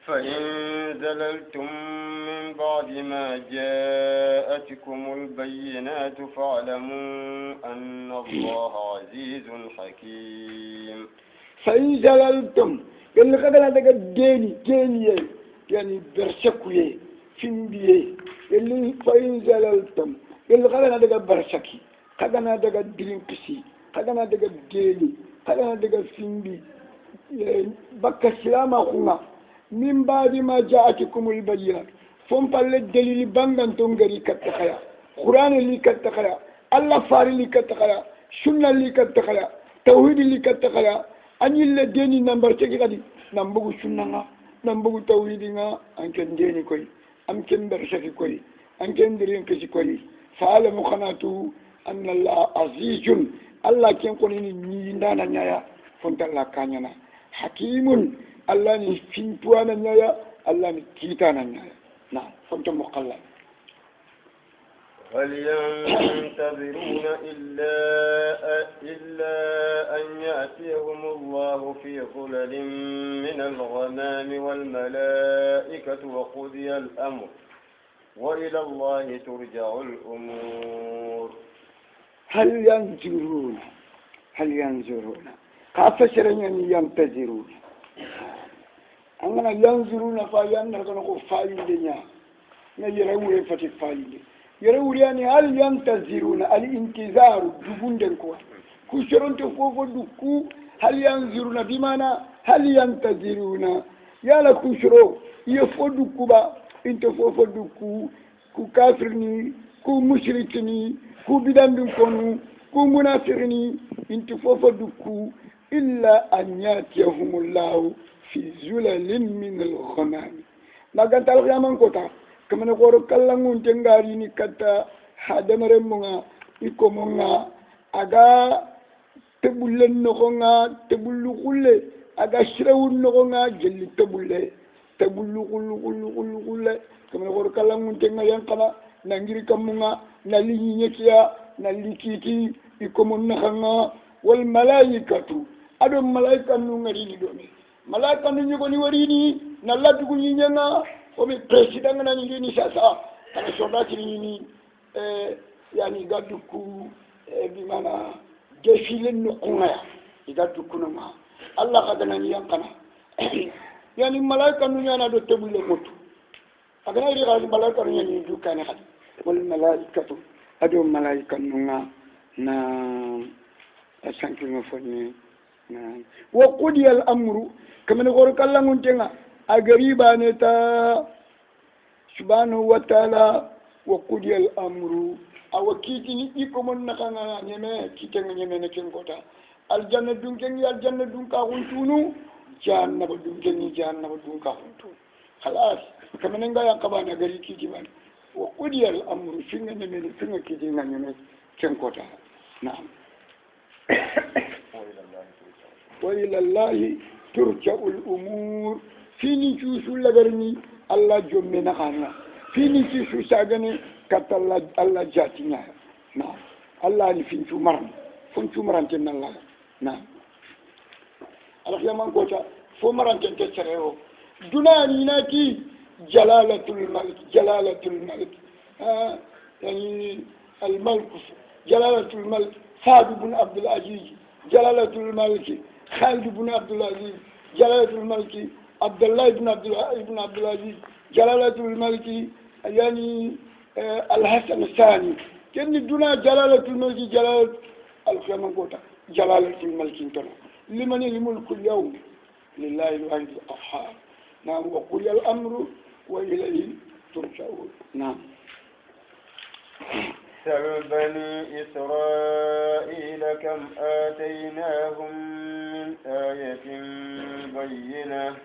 فإن زللتم من بعد ما جاءتكم البينات فاعلموا أن الله عزيز حكيم فإن زللتم قال لك أنا دقا ديني يعني برشكوية فيمبيه اللي فإن زللتم قال لك أنا دقا برشكي قد أنا دقا درينكسي قد أنا دقا ديني قد أنا دقا فيمبي بكا سلامة خونا من بعد ما جاءتكم البينات فم فل الدليل بانغان تونغري كتخيا قرآن اللي كتخيا الله فاري اللي كتخيا سنة اللي كتخيا توحيد اللي كتخيا أني اللي ديني نمبر تيجي كذي نمبغو سنة نمبغو توحيدنا أنكن ديني كوي أنكن برشكي كوي أنكن درين كسي كوي فعلم خناتو أن الله عزيز الله كن كوني نيندانا نيايا فنت الله كانينا حكيم الله ني فينتوانا نيايا الله ني كيتانا نيايا نعم فنت مقلّ هل ينتظرون إلا أن يأتيهم الله في ظلل من الغمام والملائكة وقضي الأمر وإلى الله ترجع الأمور هل ينظرون كافشرين ينتظرون أنا ينظرون فينظرون فايل دنيا نيروا فتي فايل يرورياني هل ينتظرون الانتظار دبوندن كو كشرون تفوفو دكو هل ينظرون بمعنى هل ينتظرون يالا كشرو يفو دكو با انت فوفو دكو كو كافرني كو مشركني كو بدان كونو كو منافرني انت فوفو دكو إلا أن يأتيهم الله في زلل من الغمام ما قلت الغيامان كوتا كما نقول كلامون تنغاريني كتا هذا مرمونا يكمونا أجا تبولن نغنا تبولو كله أجا شراون نغنا جل تبولو كله كما نقول كلامون تنغارين كنا نعير كمونا نالي نكيا نالي كيكي يكمونا خنا والملائكة أدم ملائكة نغريني دومي ملائكة نغني وريني نلا تقولي نعنا omi president na ni sasa kana sondati ni yani gaduku bi mana defile no kunga ya gaduku no ma الله قدنا ينقنا يعني الملائكة نيانا دو تبول موت أغنى يرغى الملائكة نيانا يدو كان خد والملائكة أدو الملائكة نيانا نا أسانكي مفوني وقضي الأمر كما نقول الله نتنا أغريبا نتا سبحانه وتعالى وقضي الأمر أو كيتني إكمن نكنا نيمة كيتنا نيمة نكنكوتا الجنة دونكني الجنة دونكا هونتونو جهنم دونكني جهنم دونكا هونتو خلاص كما نقول يا كبانا غري كيتي بان وقضي الأمر فينا نيمة فينا كيتنا نيمة كنكوتا نعم وإلى الله ترجع الأمور فيني جوسو لغرني الله جمنا خانا فيني جوسو ساغني كت الله جاتنا نعم الله اللي فينتو مرن فنتو مرنتنا الله نعم الله يا من كوتا فو مرنتن تشريو دوناني ناتي جلالة الملك يعني الملك جلالة الملك سعد بن عبد العزيز جلالة الملك خالد بن عبد العزيز جلالة الملك عبد الله بن عبد العزيز جلالة الملك يعني الحسن الثاني كن دون جلالة الملك جلالة الخيام قوتا جلالة الملك انتنا لمن الملك اليوم لله الواحد القهار نعم وقل الأمر وإليه ترجعون نعم سل بني إسرائيل كم آتيناهم من آية بينة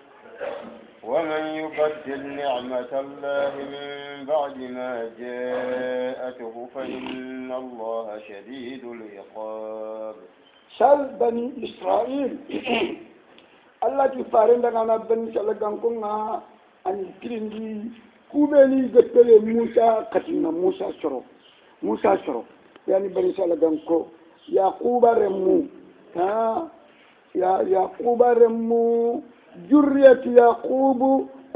ومن يبدل نعمة الله من بعد ما جاءته فإن الله شديد العقاب سل بني إسرائيل التي فارندنا بني سلقانكونا أن ترندي كوبني قتل موسى قتلنا موسى شرو يعني بني سلقانكو يعقوب رمو يعقوب رمو جرية يعقوب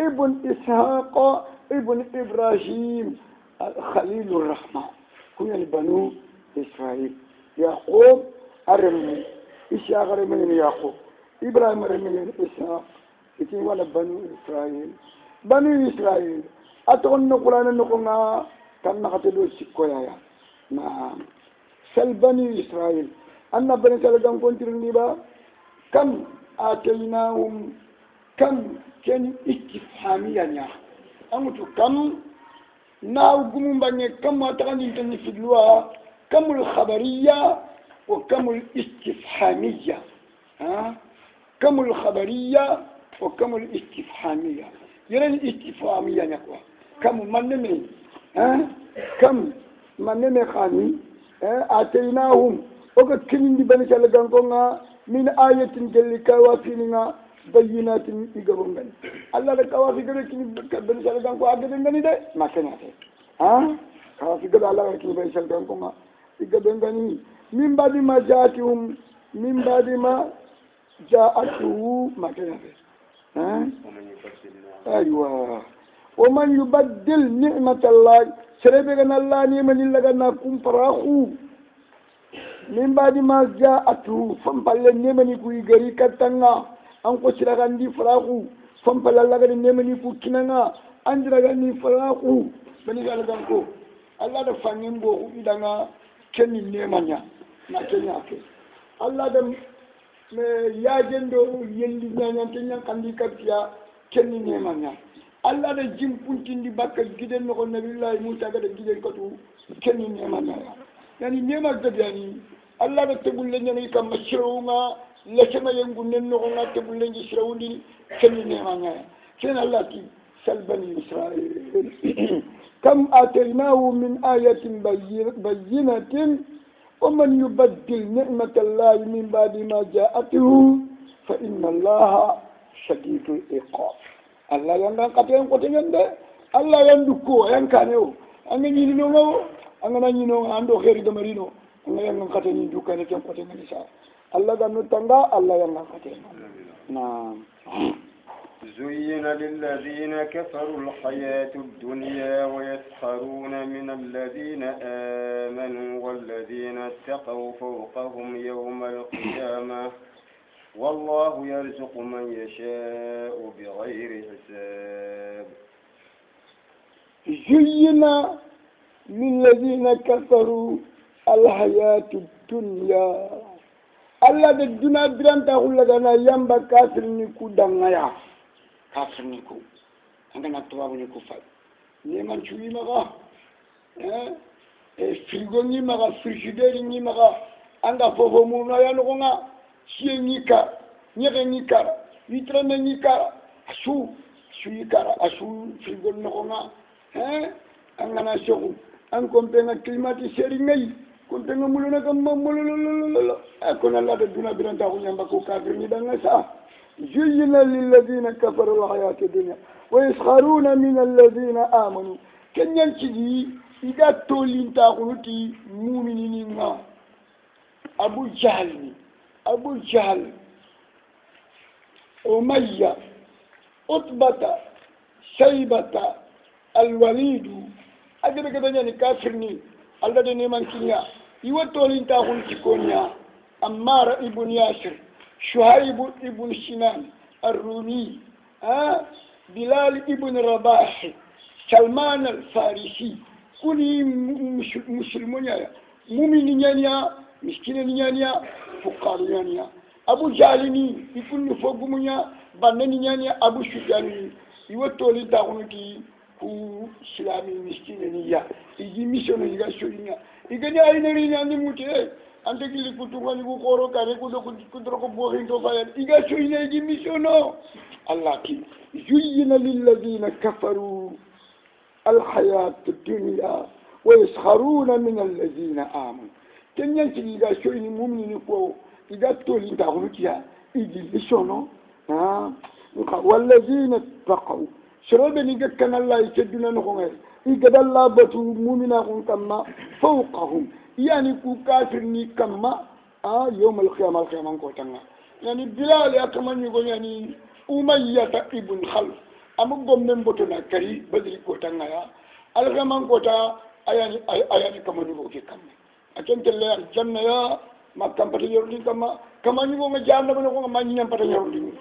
ابن إسحاق ابن إبراهيم خليل الرحمن كنا بنو إسرائيل يعقوب أرمو إسحاق رمو يعقوب إبراهيم رمو إسحاق إتي ولا بنو إسرائيل أتغن القرآن نقولنا كان نقتلوا السكويا نعم سل بني إسرائيل أن بني سلقان كنت رنبا كم آتيناهم كم كان استفهاميا يا أمتو كم ناو قمون بني كم أتغني تنفذلوا كم الخبرية وكم الاستفهامية كم الخبرية وكم الاستفهامية يرى الاستفهامية نقوى كم من نمي كم من نمي خاني آتيناهم وقد كنين دي بني سلقان من آية جل كوافينا بينات إيجابون الله ده كوافي كده كني بني سلقان كو أجدين غني ده ما كنا ده كوافي كده الله كني بني سلقان كو ما إيجابون غني من بعد ما جاءتهم ما كنا ده أيوة ومن يبدل نعمة الله سربنا الله نعمة لنا كم فراخو من بعد ما جاءته فنبال نعمة كوي غري كتنا أنكو سرغاندي فراخو فنبال الله غري نعمة كوي كنا أنجرغاندي فراخو بني غالغانكو الله ده فانين بو إدانا كني نعمة ما كنا كي الله ده ياجندو يلي نعمة كنا كندي كتيا كني نعمة Allah da jim puntindi bakka giden no nabillahi Musa ga da giden katu kenni nema na yani nema gadani Allah da tebulle nyani kam mashruunga lekema yengu nenno nga tebulle ngi shrawundi kenni nema na ken Allah ki salbani Israil kam atainahu min ayatin bayyinatin ومن يبدل نعمة الله من بعد ما جاءته فإن الله شديد العقاب Allah yang kata yang kote ngende Allah yang duko yang kaneo anga nyini no anga nyino ando kheri gamarino anga yang kata ni duka ne yang kote ngende sa Allah ga nutanga Allah yang kata na زين للذين كفروا الحياة الدنيا ويسخرون من الذين آمنوا والذين اتقوا فوقهم يوم القيامة والله يرزق من يشاء بغير حساب زين للذين كفروا الحياة الدنيا الله الدنيا برانتا خلقنا ينبا كافر نيكو دنيا كافر نيكو عندنا تواب نيكو فاي نيمان شوي مغا فريغو ني مغا فريجيدير ني مغا anga fofo muna ya ngonga sie nika nyege nika vitrane nika asu yikara asu frigo ngonga angana shogu an kompenga climatiseur ngai kompenga muluna kam mulululululu akona la de duna biranta ko nyamba ko kafir ni danga sa zuyina lil ladina kafaru al hayat dunya wa yaskharuna min alladhina amanu kenyan cigi iga tolinta kunuti mu'minini nga أبو جهل أمية أطبة شيبة الوليد أجل كذا يعني كافرني الذي نمان كنيا يوتولين تاخون تكونيا أمار ابن ياسر شهيب ابن سنان الرومي بلال ابن رباح سلمان الفارسي كوني مسلمون مؤمنين miskine ni nyania fukaru nyania abu jalini ikunni fogumunya banne ni nyania abu shujani iwotoli dagunuti ku islami miskine ni ya igi missiono iga sholinya igani ayineri nyani mutie ante kili kutungani ku koro kare ku do kudro ko bohinto fayal iga sholinya igi missiono allah ki yuyyina lil ladina kafaru al hayat ad-dunya wa yaskharuna min alladhina amanu kenyan ci ga shoyi ni mumini ko iga toli ta hulukiya igi bisono wallazina taqaw shirabe ni gakkan Allah ykeduna no ngai iga dalla batu mumina kun kamma fawqahum yani ku kafir ni kamma yawm al-qiyamah ko tanga yani bilal akamani go yani umayyah ibn khalf amu gombe mboto na kari badri ko tanga ya al-qiyamah ko ta ayani kamani go ke kamma akan telle janna ya makam pata yordi kama ni go janna bano ko ma nyam pata yordi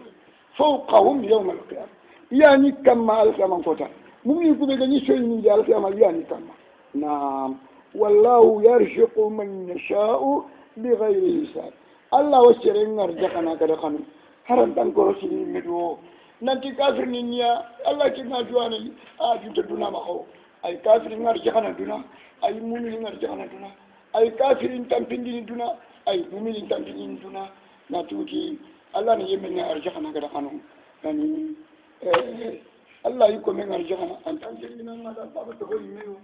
fawqahum yawm al-qiyamah yani kama al-qiyamah kota mumni ko be gani soyi ni al-qiyamah yani kama naam wallahu yarzuqu man yasha'u bighayri hisab allah wasere ngarjakana kada kanu haran tan ko rosini medo nanti kafir ni nya allah ki na juwana junta duna ma ko ay kafir ngarjakana duna ay mu'min ngarjakana duna ay kafirin tampindini duna ay muminin tampindini duna na tuki Allah ne yemen na arjana kada kanu yani Allah yiko men arjana an tan jina na da baba to ko yimelo